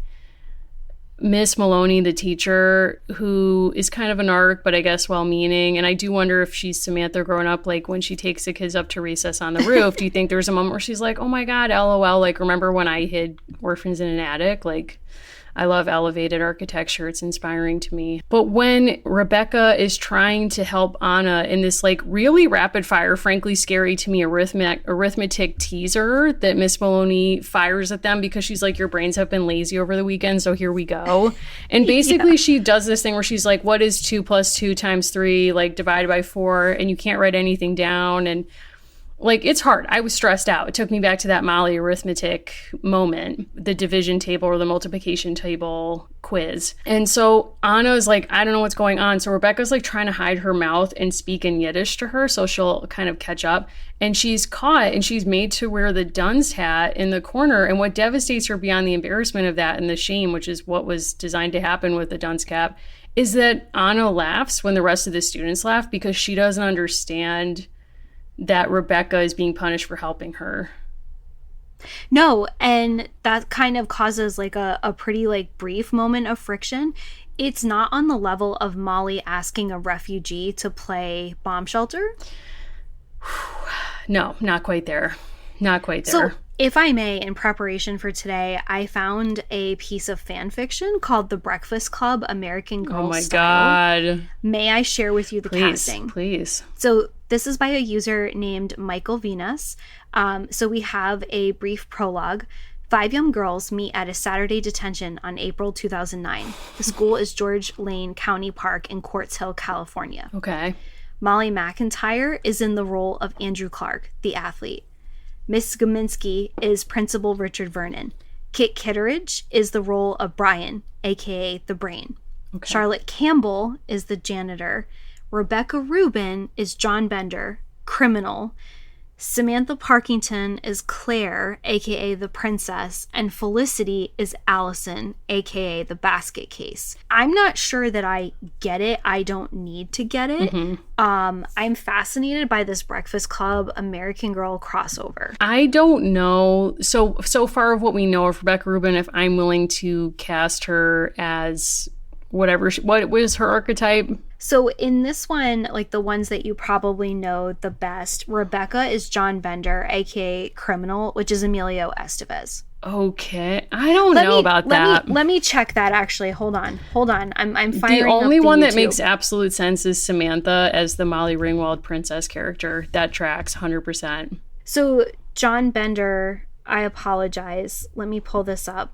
Miss Maloney, the teacher, who is kind of a narc, but I guess well-meaning. And I do wonder if she's Samantha growing up, like when she takes the kids up to recess on the roof. Do you think there's a moment where she's like, oh my God, LOL, like remember when I hid orphans in an attic? Like, I love elevated architecture. It's inspiring to me. But when Rebecca is trying to help Anna in this like really rapid fire, frankly scary to me arithmetic teaser that Miss Maloney fires at them because she's like, your brains have been lazy over the weekend, so here we go. And basically she does this thing where she's like, what is 2 + 2 × 3, like divided by 4, and you can't write anything down. And like, it's hard. I was stressed out. It took me back to that Molly arithmetic moment, the division table or the multiplication table quiz. And so Anna's like, I don't know what's going on. So Rebecca's like trying to hide her mouth and speak in Yiddish to her so she'll kind of catch up. And she's caught and she's made to wear the dunce hat in the corner. And what devastates her beyond the embarrassment of that and the shame, which is what was designed to happen with the dunce cap, is that Anna laughs when the rest of the students laugh because she doesn't understand that Rebecca is being punished for helping her. No, and that kind of causes like a pretty like brief moment of friction. It's not on the level of Molly asking a refugee to play bomb shelter. No, not quite there. Not quite there. So, if I may, in preparation for today, I found a piece of fan fiction called The Breakfast Club American Girl Oh my Style. God. May I share with you the casting? Please. So this is by a user named Michael Venus. So we have a brief prologue. 5 young girls meet at a Saturday detention on April 2009. The school is George Lane County Park in Quartz Hill, California. Okay. Molly McIntyre is in the role of Andrew Clark, the athlete. Miss Gominski is Principal Richard Vernon. Kit Kitteridge is the role of Brian, aka the Brain. Okay. Charlotte Campbell is the janitor. Rebecca Rubin is John Bender, criminal. Samantha Parkington is Claire, aka the princess, and Felicity is Allison, aka the basket case. I'm not sure that I get it. I don't need to get it. I'm fascinated by this Breakfast Club American Girl crossover. I don't know. So far of what we know of Rebecca Rubin, if I'm willing to cast her as whatever, what was her archetype? So in this one, like the ones that you probably know the best, Rebecca is John Bender, aka criminal, which is Emilio Estevez. Okay, I don't know about that. Let me check that actually. Hold on. I'm firing the only up one that YouTube. makes absolute sense is Samantha as the Molly Ringwald princess character. That tracks 100%. So John Bender, I apologize. Let me pull this up.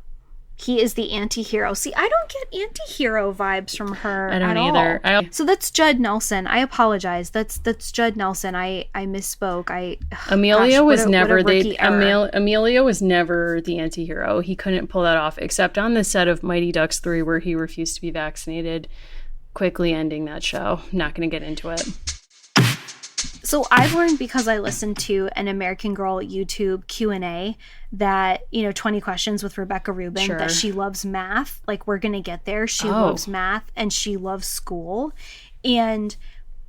He is the anti-hero. See, I don't get anti-hero vibes from her I don't at either. all. So that's Judd Nelson. I apologize. That's Judd Nelson. I misspoke. Amelia was never the anti-hero. He couldn't pull that off, except on the set of Mighty Ducks 3 where he refused to be vaccinated, quickly ending that show. Not going to get into it. So I've learned, because I listened to an American Girl YouTube Q&A, that, 20 questions with Rebecca Rubin, that she loves math. Like, we're going to get there. She loves math and she loves school. And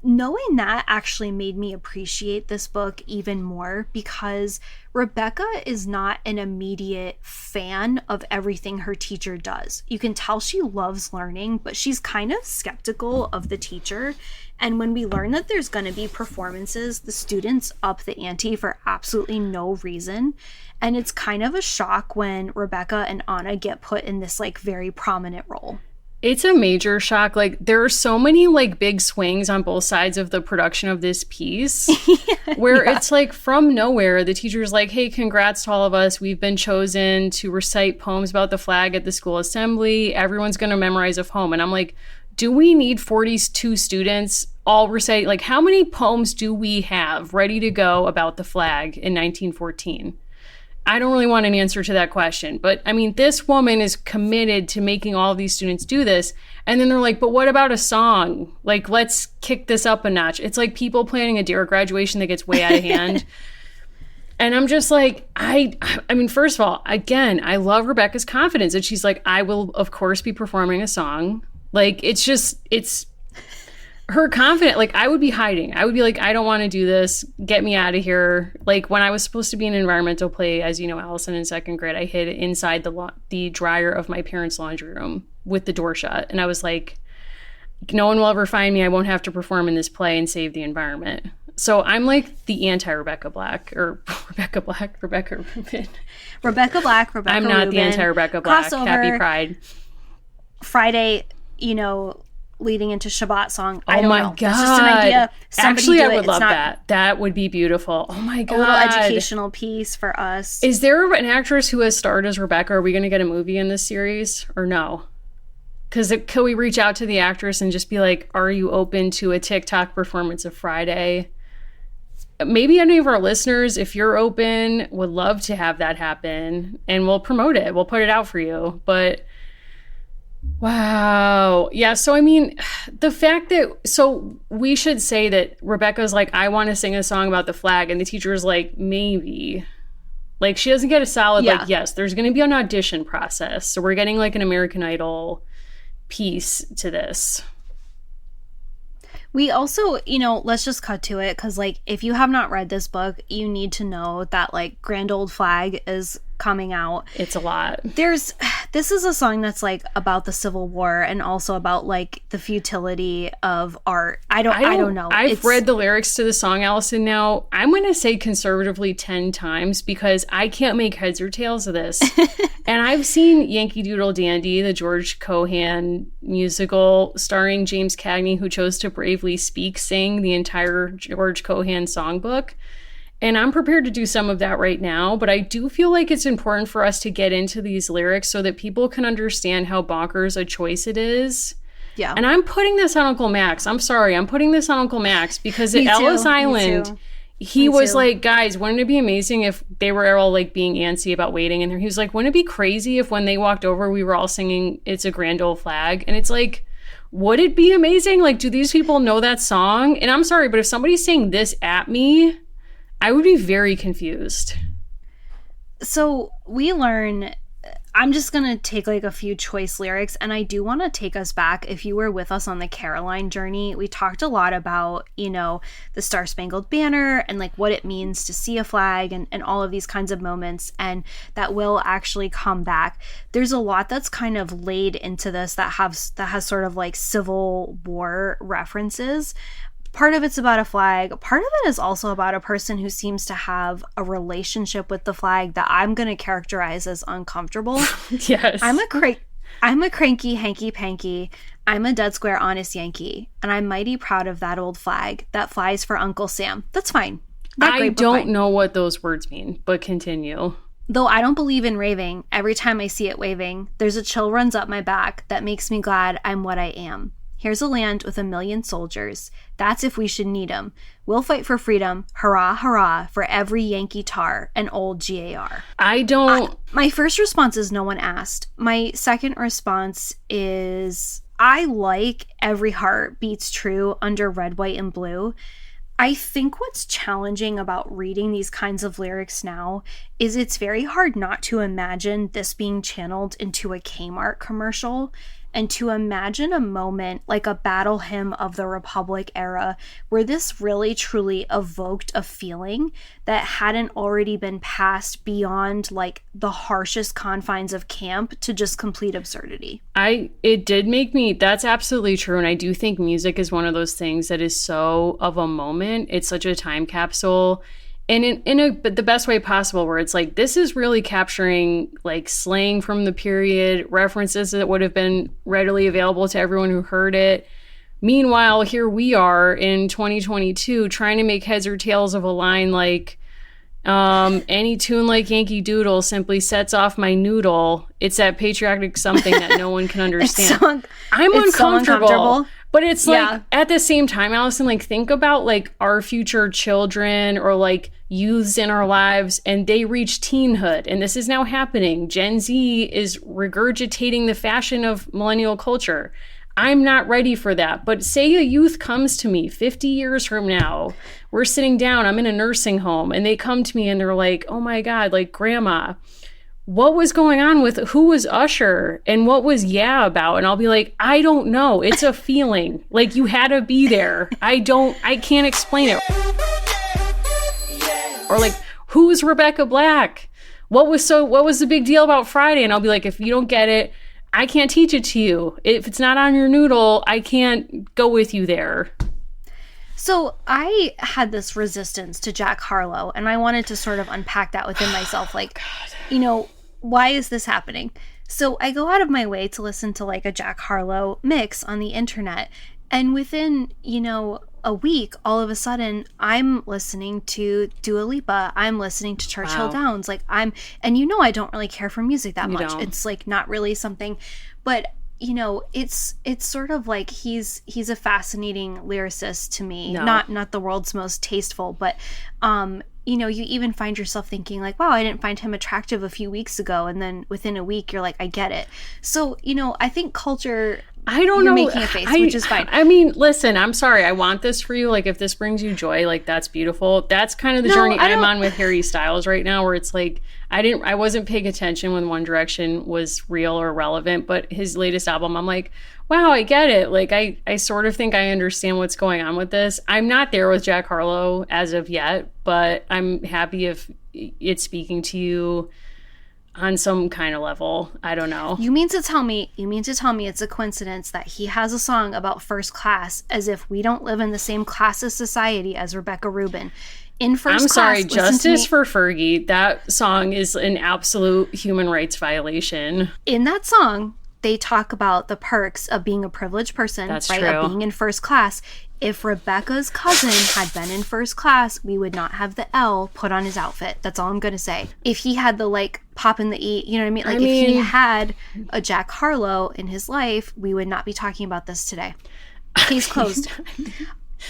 knowing that actually made me appreciate this book even more, because Rebecca is not an immediate fan of everything her teacher does. You can tell she loves learning, but she's kind of skeptical of the teacher. And when we learn that there's going to be performances, the students up the ante for absolutely no reason. And it's kind of a shock when Rebecca and Anna get put in this like very prominent role. It's a major shock. Like, there are so many like big swings on both sides of the production of this piece where it's like from nowhere, the teacher's like, hey, congrats to all of us. We've been chosen to recite poems about the flag at the school assembly. Everyone's going to memorize a poem. And I'm like, do we need 42 students all recite? Like, how many poems do we have ready to go about the flag in 1914? I don't really want an answer to that question. But I mean, this woman is committed to making all of these students do this. And then they're like, but what about a song? Like, let's kick this up a notch. It's like people planning a DARE graduation that gets way out of hand. And I'm just like, I mean, first of all, again, I love Rebecca's confidence that she's like, I will, of course, be performing a song. Like, it's her confident. Like, I would be hiding. I would be like, I don't want to do this. Get me out of here. Like, when I was supposed to be in an environmental play, as you know, Allison, in second grade, I hid inside the dryer of my parents' laundry room with the door shut. And I was like, no one will ever find me. I won't have to perform in this play and save the environment. So I'm like the anti-Rebecca Black, or Rebecca Black, Rebecca Rubin. Rebecca Black, Rebecca I'm not Rubin. the anti-Rebecca Black. Crossover, Happy Pride. Friday, leading into Shabbat song. I don't my know. God. That's just an idea. Actually, I would love that. That would be beautiful. Oh my God. A little educational piece for us. Is there an actress who has starred as Rebecca? Are we going to get a movie in this series or no? Because could we reach out to the actress and just be like, are you open to a TikTok performance of Friday? Maybe any of our listeners, if you're open, would love to have that happen, and we'll promote it. We'll put it out for you. But wow. Yeah. So, I mean, the fact that, so we should say that Rebecca's like, I want to sing a song about the flag. And the teacher's like, maybe. Like, she doesn't get a solid, like, yes, there's going to be an audition process. So we're getting like an American Idol piece to this. We also, let's just cut to it, because, like, if you have not read this book, you need to know that, like, Grand Old Flag is coming out. It's a lot. This is a song that's, like, about the Civil War and also about, like, the futility of art. I don't know. I've read the lyrics to the song, Allison, now. I'm going to say conservatively 10 times because I can't make heads or tails of this. And I've seen Yankee Doodle Dandy, the George Cohan musical starring James Cagney, who chose to bravely sing the entire George Cohan songbook. And I'm prepared to do some of that right now, but I do feel like it's important for us to get into these lyrics so that people can understand how bonkers a choice it is. Yeah. And I'm putting this on Uncle Max. I'm sorry. I'm putting this on Uncle Max because at Ellis Island, he was like, guys, wouldn't it be amazing if they were all like being antsy about waiting? And he was like, wouldn't it be crazy if when they walked over, we were all singing It's a Grand Old Flag? And it's like, would it be amazing? Like, do these people know that song? And I'm sorry, but if somebody's saying this at me, I would be very confused. So we learn, I'm just going to take like a few choice lyrics, and I do want to take us back. If you were with us on the Caroline journey, we talked a lot about, the Star Spangled Banner and like what it means to see a flag and all of these kinds of moments, and that will actually come back. There's a lot that's kind of laid into this that has sort of like Civil War references. Part of it's about a flag. Part of it is also about a person who seems to have a relationship with the flag that I'm going to characterize as uncomfortable. Yes. I'm a cranky hanky-panky. I'm a dead square honest Yankee. And I'm mighty proud of that old flag that flies for Uncle Sam. That's fine. I don't know what those words mean, but continue. Though I don't believe in raving, every time I see it waving, there's a chill runs up my back that makes me glad I'm what I am. Here's a land with 1,000,000 soldiers. That's if we should need 'em. We'll fight for freedom. Hurrah, hurrah for every Yankee tar and old GAR. My first response is no one asked. My second response is I like Every Heart Beats True under red, white, and blue. I think what's challenging about reading these kinds of lyrics now is it's very hard not to imagine this being channeled into a Kmart commercial, and to imagine a moment like a battle hymn of the Republic era where this really truly evoked a feeling that hadn't already been passed beyond like the harshest confines of camp to just complete absurdity. It did make me, that's absolutely true. And I do think music is one of those things that is so of a moment. It's such a time capsule. And but the best way possible, where it's like, this is really capturing like slang from the period, references that would have been readily available to everyone who heard it. Meanwhile, here we are in 2022 trying to make heads or tails of a line like, any tune like Yankee Doodle simply sets off my noodle. It's that patriotic something that no one can understand. I'm uncomfortable. But it's like, at the same time, Allison, like, think about like our future children or like youths in our lives, and they reach teenhood, and this is now happening. Gen Z is regurgitating the fashion of millennial culture. I'm not ready for that. But say a youth comes to me 50 years from now, we're sitting down, I'm in a nursing home, and they come to me and they're like, oh my God, like, Grandma, what was going on with who was Usher and what was Yeah about? And I'll be like, I don't know. It's a feeling. Like, you had to be there. I can't explain it. Or like, who's Rebecca Black? What was the big deal about Friday? And I'll be like, if you don't get it, I can't teach it to you. If it's not on your noodle, I can't go with you there. So I had this resistance to Jack Harlow, and I wanted to sort of unpack that within myself. Like, why is this happening? So I go out of my way to listen to like a Jack Harlow mix on the internet. And within, a week, all of a sudden, I'm listening to Dua Lipa. I'm listening to Churchill Downs. Like I don't really care for music that much. It's like not really something, but it's sort of like he's a fascinating lyricist to me. No. Not the world's most tasteful, but you even find yourself thinking like, wow, I didn't find him attractive a few weeks ago, and then within a week you're like, I get it. So I think culture. I don't know. Making a face, which is fine. I mean, listen, I'm sorry. I want this for you. Like, if this brings you joy, like, that's beautiful. That's kind of the journey I'm on with Harry Styles right now, where it's like, I wasn't paying attention when One Direction was real or relevant, but his latest album, I'm like, wow, I get it. Like, I sort of think I understand what's going on with this. I'm not there with Jack Harlow as of yet, but I'm happy if it's speaking to you on some kind of level. I don't know. You mean to tell me it's a coincidence that he has a song about first class, as if we don't live in the same class of society as Rebecca Rubin? In first I'm class, sorry, Justice for Fergie. That song is an absolute human rights violation. In that song, they talk about the perks of being a privileged person, That's right? True. Of being in first class. If Rebecca's cousin had been in first class, we would not have the L put on his outfit. That's all I'm going to say. If he had the, like, pop in the E, you know what I mean? Like, if he had a Jack Harlow in his life, we would not be talking about this today. Case closed.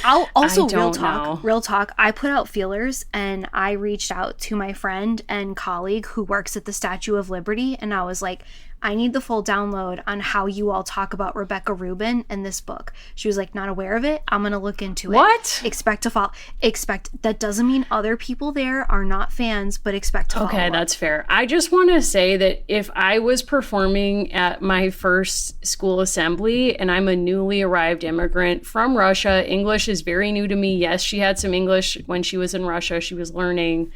Real talk. I put out feelers, and I reached out to my friend and colleague who works at the Statue of Liberty, and I was like, I need the full download on how you all talk about Rebecca Rubin and this book. She was like, not aware of it. I'm going to look into it. What? Expect to follow. That doesn't mean other people there are not fans, but expect to follow. Okay, that's fair. I just want to say that if I was performing at my first school assembly and I'm a newly arrived immigrant from Russia, English is very new to me. Yes, she had some English when she was in Russia. She was learning.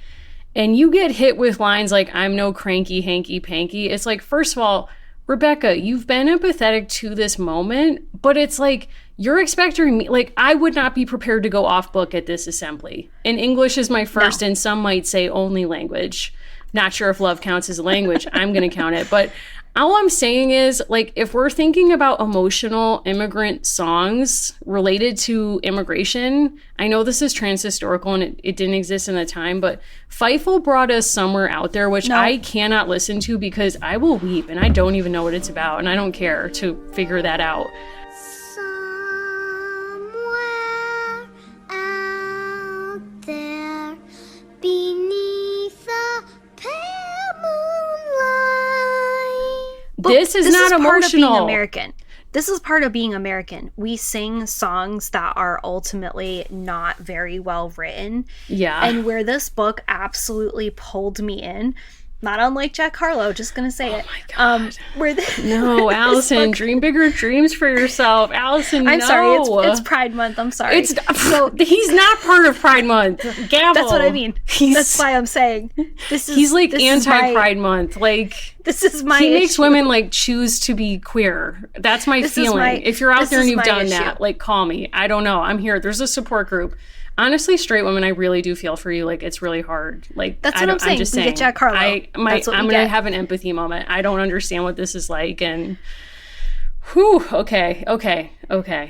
And you get hit with lines like, I'm no cranky, hanky, panky. It's like, first of all, Rebecca, you've been empathetic to this moment, but it's like, you're expecting me, like, I would not be prepared to go off book at this assembly. And English is my first, and some might say only language. Not sure if love counts as a language. I'm going to count it. But all I'm saying is, like, if we're thinking about emotional immigrant songs related to immigration, I know this is trans-historical and it didn't exist in the time, but Fievel brought us Somewhere Out There, which I cannot listen to because I will weep and I don't even know what it's about, and I don't care to figure that out. Somewhere out there beneath the pale moonlight. This is not emotional. Part of being American. This is part of being American. We sing songs that are ultimately not very well written. Yeah. And where this book absolutely pulled me in, not unlike Jack Harlow, just gonna say it. Oh my God. No, Allison, dream bigger dreams for yourself. Allison, I'm sorry, it's Pride Month. I'm sorry. So he's not part of Pride Month. Gavel. That's what I mean. That's why I'm saying he's like anti-Pride Month. Like, this is my he makes women like choose to be queer. That's my feeling. If you're out there and you've done that, like, call me. I don't know. I'm here. There's a support group. Honestly, straight women, I really do feel for you. Like, it's really hard. Like, that's what I'm saying. We get Jack Harlow. I'm going to have an empathy moment. I don't understand what this is like. And, whew, okay.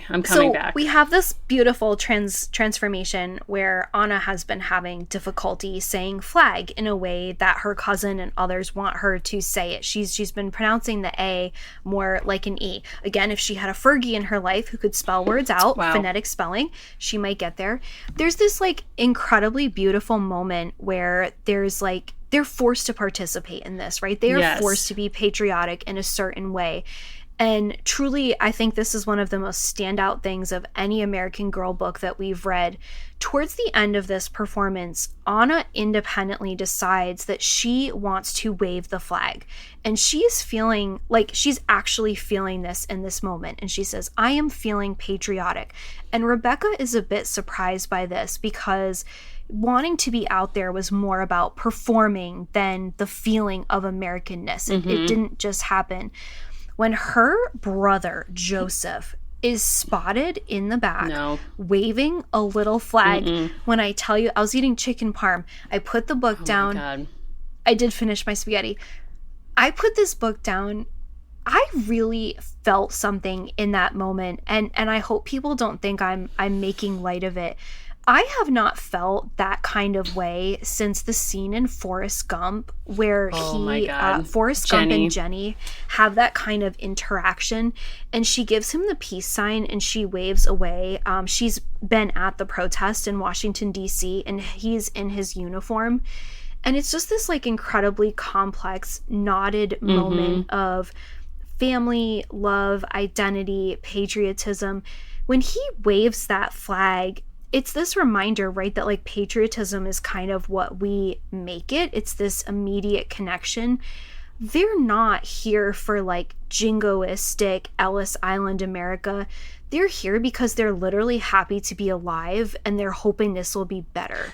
I'm coming back. We have this beautiful transformation where Anna has been having difficulty saying flag in a way that her cousin and others want her to say it. She's been pronouncing the A more like an E. Again, if she had a Fergie in her life who could spell words out, phonetic spelling, she might get there. There's this like incredibly beautiful moment where there's like, they're forced to participate in this, right? They are forced to be patriotic in a certain way. And truly, I think this is one of the most standout things of any American Girl book that we've read. Towards the end of this performance, Anna independently decides that she wants to wave the flag. And she's feeling like she's actually feeling this in this moment. And she says, I am feeling patriotic. And Rebecca is a bit surprised by this because wanting to be out there was more about performing than the feeling of Americanness. It didn't just happen. when her brother, Joseph, is spotted in the back waving a little flag. When I tell you, I was eating chicken parm. I put the book down. My God. I did finish my spaghetti. I put this book down. I really felt something in that moment, and I hope people don't think I'm making light of it. I have not felt that kind of way since the scene in Forrest Gump where Forrest Gump and Jenny have that kind of interaction, and she gives him the peace sign and she waves away. She's been at the protest in Washington, D.C., and he's in his uniform. And it's just this like incredibly complex, knotted moment of family, love, identity, patriotism. When he waves that flag, it's this reminder, right, that like patriotism is kind of what we make it. It's this immediate connection. They're not here for like jingoistic Ellis Island America. They're here because they're literally happy to be alive and they're hoping this will be better.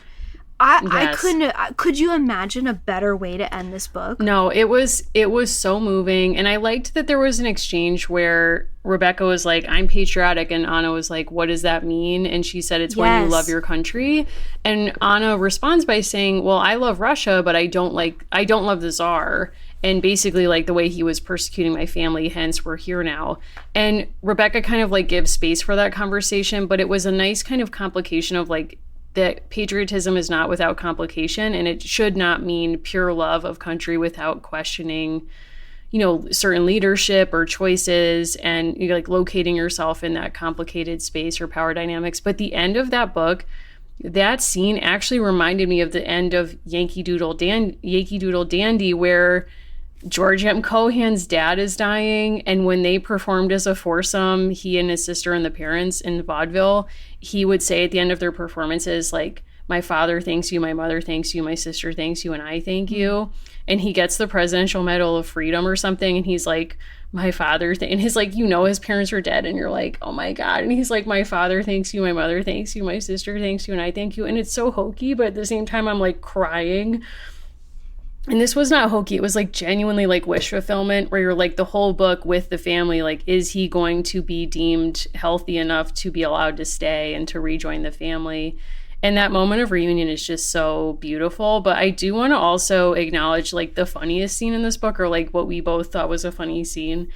Could you imagine a better way to end this book? No, it was so moving. And I liked that there was an exchange where Rebecca was like, I'm patriotic. And Anna was like, what does that mean? And she said, it's when you love your country. And Anna responds by saying, well, I love Russia, but I don't love the Tsar. And basically like the way he was persecuting my family, hence we're here now. And Rebecca kind of like gives space for that conversation, but it was a nice kind of complication of like, that patriotism is not without complication, and it should not mean pure love of country without questioning, certain leadership or choices and like locating yourself in that complicated space or power dynamics. But the end of that book, that scene actually reminded me of the end of Yankee Doodle Dandy, where George M. Cohan's dad is dying, and when they performed as a foursome, he and his sister and the parents in vaudeville, he would say at the end of their performances, like, my father thanks you, my mother thanks you, my sister thanks you, and I thank you. And he gets the Presidential Medal of Freedom or something, and he's like, my father, and his like, his parents are dead, and you're like, oh my God. And he's like, my father thanks you, my mother thanks you, my sister thanks you, and I thank you. And it's so hokey, but at the same time, I'm like crying. And this was not hokey. It was like genuinely like wish fulfillment, where you're like the whole book with the family, like, is he going to be deemed healthy enough to be allowed to stay and to rejoin the family? And that moment of reunion is just so beautiful. But I do want to also acknowledge like the funniest scene in this book, or like what we both thought was a funny scene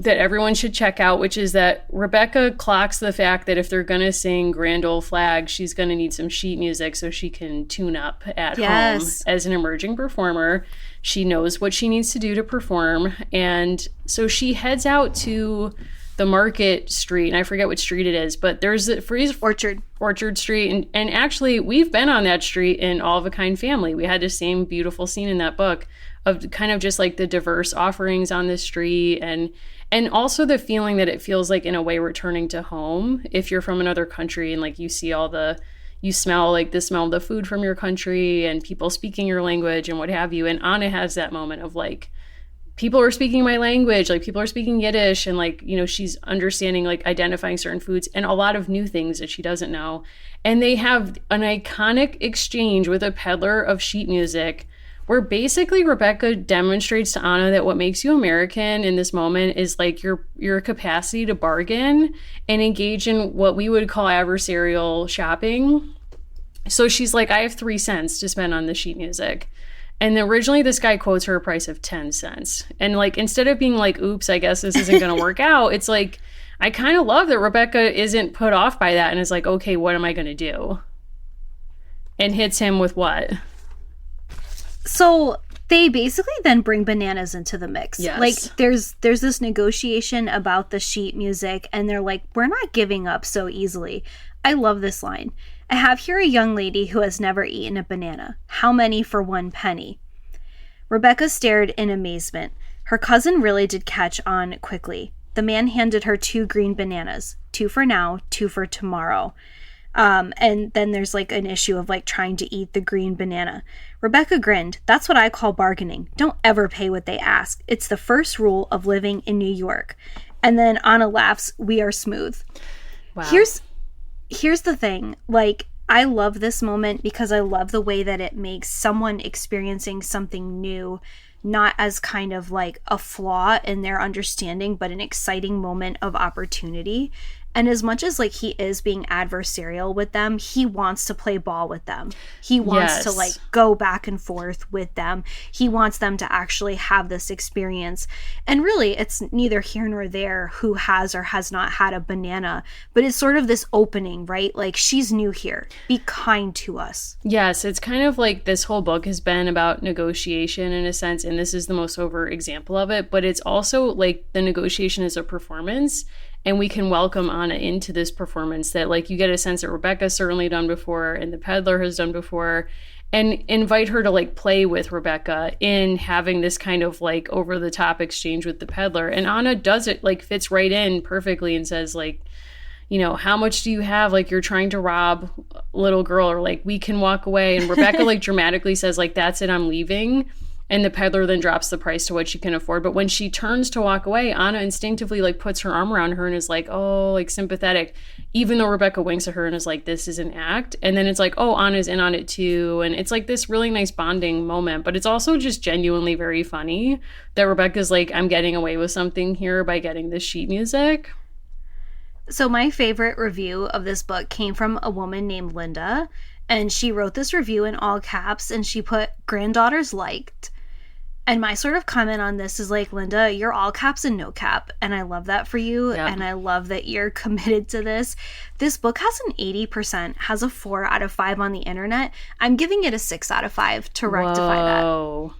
that everyone should check out, which is that Rebecca clocks the fact that if they're going to sing Grand Old Flag, she's going to need some sheet music so she can tune up at home as an emerging performer. She knows what she needs to do to perform. And so she heads out to the Market Street, and I forget what street it is, but there's a Orchard Street. And actually, we've been on that street in All of a Kind Family. We had the same beautiful scene in that book of kind of just like the diverse offerings on the street, and also the feeling that it feels like in a way returning to home if you're from another country, and like you see you smell like the smell of the food from your country and people speaking your language and what have you. And Anna has that moment of like, people are speaking my language, like people are speaking Yiddish, and like, she's understanding, like identifying certain foods and a lot of new things that she doesn't know. And they have an iconic exchange with a peddler of sheet music, where basically Rebecca demonstrates to Anna that what makes you American in this moment is like your capacity to bargain and engage in what we would call adversarial shopping. So she's like, I have 3 cents to spend on the sheet music. And originally this guy quotes her a price of 10 cents. And like, instead of being like, oops, I guess this isn't going to work out, it's like, I kind of love that Rebecca isn't put off by that and is like, okay, what am I going to do? And hits him with what? So they basically then bring bananas into the mix. Yes. Like there's this negotiation about the sheet music, and they're like, we're not giving up so easily. I love this line. I have here a young lady who has never eaten a banana. How many for 1 penny? Rebecca stared in amazement. Her cousin really did catch on quickly. The man handed her 2 green bananas. 2 for now, 2 for tomorrow. And then there's like an issue of like trying to eat the green banana. Rebecca grinned. That's what I call bargaining. Don't ever pay what they ask. It's the first rule of living in New York. And then Anna laughs. We are smooth. Wow. Here's the thing. Like, I love this moment because I love the way that it makes someone experiencing something new not as kind of like a flaw in their understanding, but an exciting moment of opportunity. And as much as like he is being adversarial with them, he wants to play ball with them. He wants to like go back and forth with them. He wants them to actually have this experience. And really, it's neither here nor there who has or has not had a banana, but it's sort of this opening, right? Like, she's new here. Be kind to us. Yes, it's kind of like this whole book has been about negotiation in a sense, and this is the most overt example of it, but it's also like the negotiation is a performance. And we can welcome Anna into this performance that, like, you get a sense that Rebecca's certainly done before and the peddler has done before, and invite her to, like, play with Rebecca in having this kind of, like, over-the-top exchange with the peddler. And Anna does it, like, fits right in perfectly and says, like, you know, how much do you have? Like, you're trying to rob little girl, or, like, we can walk away. And Rebecca, like, dramatically says, like, that's it, I'm leaving. And the peddler then drops the price to what she can afford. But when she turns to walk away, Anna instinctively like puts her arm around her and is like, oh, like sympathetic, even though Rebecca winks at her and is like, this is an act. And then it's like, oh, Anna's in on it too. And it's like this really nice bonding moment. But it's also just genuinely very funny that Rebecca's like, I'm getting away with something here by getting this sheet music. So my favorite review of this book came from a woman named Linda. And she wrote this review in all caps and she put, granddaughters liked. And my sort of comment on this is like, Linda, you're all caps and no cap. And I love that for you. Yeah. And I love that you're committed to this. This book has an 80%, has a 4 out of 5 on the internet. I'm giving it a 6 out of 5 to rectify that. Oh,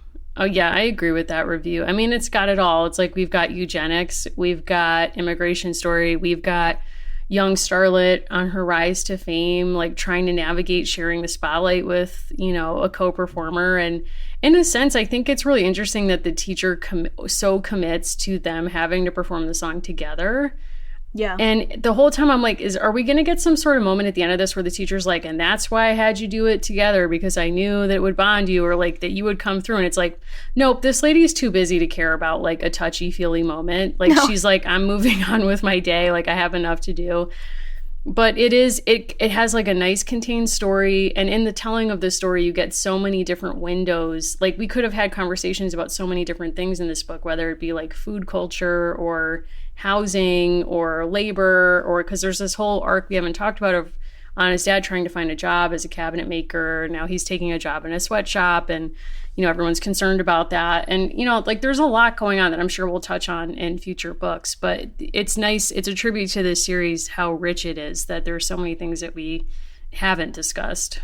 yeah, I agree with that review. I mean, it's got it all. It's like we've got eugenics, we've got immigration story, we've got young starlet on her rise to fame, like trying to navigate sharing the spotlight with, you know, a co-performer. And in a sense, I think it's really interesting that the teacher so commits to them having to perform the song together. Yeah. And the whole time I'm like, are we going to get some sort of moment at the end of this where the teacher's like, and that's why I had you do it together, because I knew that it would bond you, or like that you would come through. And it's like, nope, this lady's too busy to care about like a touchy-feely moment. Like, she's like, I'm moving on with my day. Like, I have enough to do. But it has like a nice contained story. And in the telling of the story, you get so many different windows. Like, we could have had conversations about so many different things in this book, whether it be like food culture or housing or labor, or because there's this whole arc we haven't talked about of Anna's dad trying to find a job as a cabinet maker. Now he's taking a job in a sweatshop, and, you know, everyone's concerned about that. And, you know, like there's a lot going on that I'm sure we'll touch on in future books, but it's nice. It's a tribute to this series, how rich it is, that there's so many things that we haven't discussed.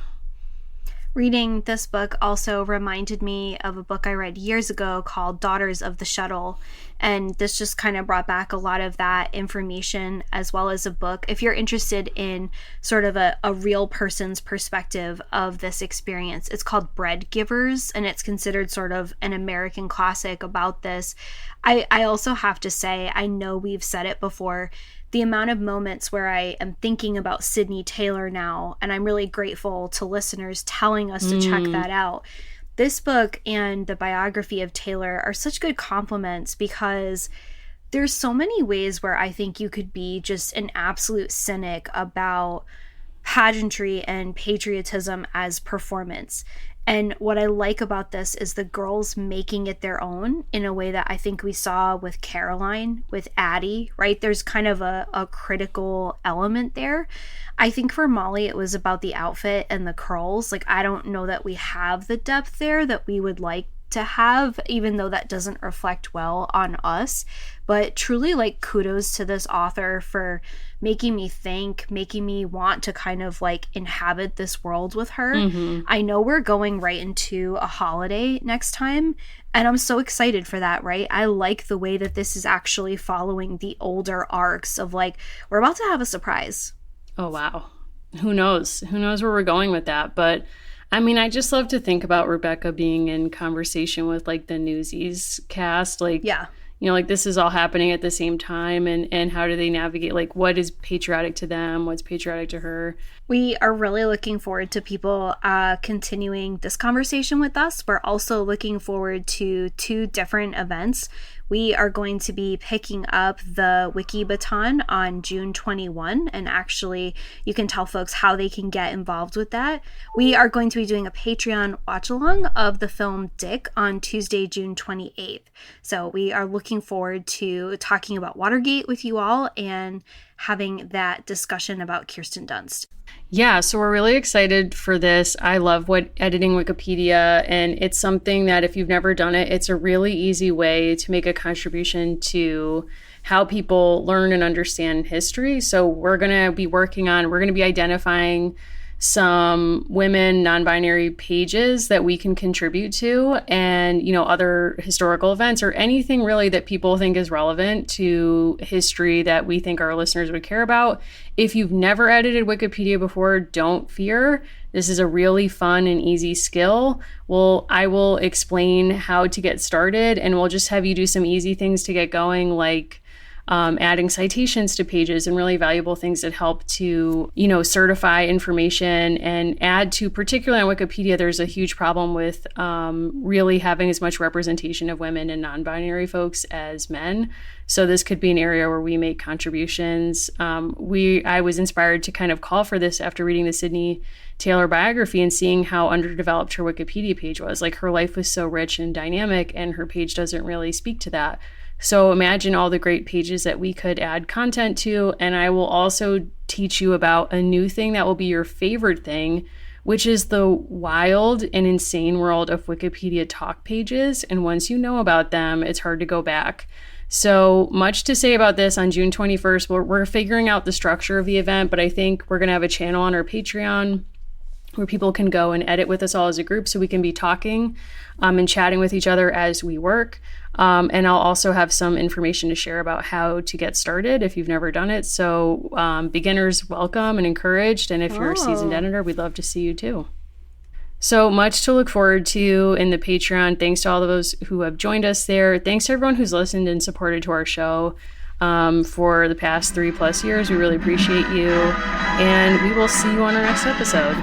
Reading this book also reminded me of a book I read years ago called Daughters of the Shuttle. And this just kind of brought back a lot of that information, as well as a book. If you're interested in sort of a real person's perspective of this experience, it's called Bread Givers, and it's considered sort of an American classic about this. I also have to say, I know we've said it before, the amount of moments where I am thinking about Sydney Taylor now, and I'm really grateful to listeners telling us to check that out. This book and the biography of Taylor are such good compliments, because there's so many ways where I think you could be just an absolute cynic about pageantry and patriotism as performance. And what I like about this is the girls making it their own in a way that I think we saw with Caroline, with Addie, right? There's kind of a critical element there. I think for Molly, it was about the outfit and the curls. Like, I don't know that we have the depth there that we would like to have, even though that doesn't reflect well on us. But truly, like, kudos to this author for making me think, making me want to kind of like inhabit this world with her. I know we're going right into a holiday next time, and I'm so excited for that, right? I like the way that this is actually following the older arcs of like, we're about to have a surprise. Oh, wow. Who knows? Who knows where we're going with that? But I mean, I just love to think about Rebecca being in conversation with like the Newsies cast. Like, yeah, you know, like this is all happening at the same time, and how do they navigate, like what is patriotic to them, what's patriotic to her. We are really looking forward to people continuing this conversation with us. We're also looking forward to 2 different events. We are going to be picking up the Wiki Baton on June 21, and actually you can tell folks how they can get involved with that. We are going to be doing a Patreon watch-along of the film Dick on Tuesday, June 28th. So we are looking forward to talking about Watergate with you all and having that discussion about Kirsten Dunst. Yeah, so we're really excited for this. I love editing Wikipedia, and it's something that if you've never done it, it's a really easy way to make a contribution to how people learn and understand history. So we're going to be identifying some women non-binary pages that we can contribute to, and other historical events or anything really that people think is relevant to history that we think our listeners would care about. If you've never edited Wikipedia before, don't fear. This is a really fun and easy skill. I will explain how to get started, and we'll just have you do some easy things to get going, like adding citations to pages and really valuable things that help to, certify information and add to, particularly on Wikipedia, there's a huge problem with really having as much representation of women and non-binary folks as men. So this could be an area where we make contributions. I was inspired to kind of call for this after reading the Sydney Taylor biography and seeing how underdeveloped her Wikipedia page was. Like, her life was so rich and dynamic, and her page doesn't really speak to that. So imagine all the great pages that we could add content to. And I will also teach you about a new thing that will be your favorite thing, which is the wild and insane world of Wikipedia talk pages. And once you know about them, it's hard to go back. So much to say about this on June 21st. We're figuring out the structure of the event, but I think we're going to have a channel on our Patreon where people can go and edit with us all as a group, so we can be talking and chatting with each other as we work. And I'll also have some information to share about how to get started if you've never done it. So beginners welcome and encouraged. And if you're a seasoned editor, we'd love to see you too. So much to look forward to in the Patreon. Thanks to all of those who have joined us there. Thanks to everyone who's listened and supported to our show for the past 3+ years. We really appreciate you. And we will see you on our next episode.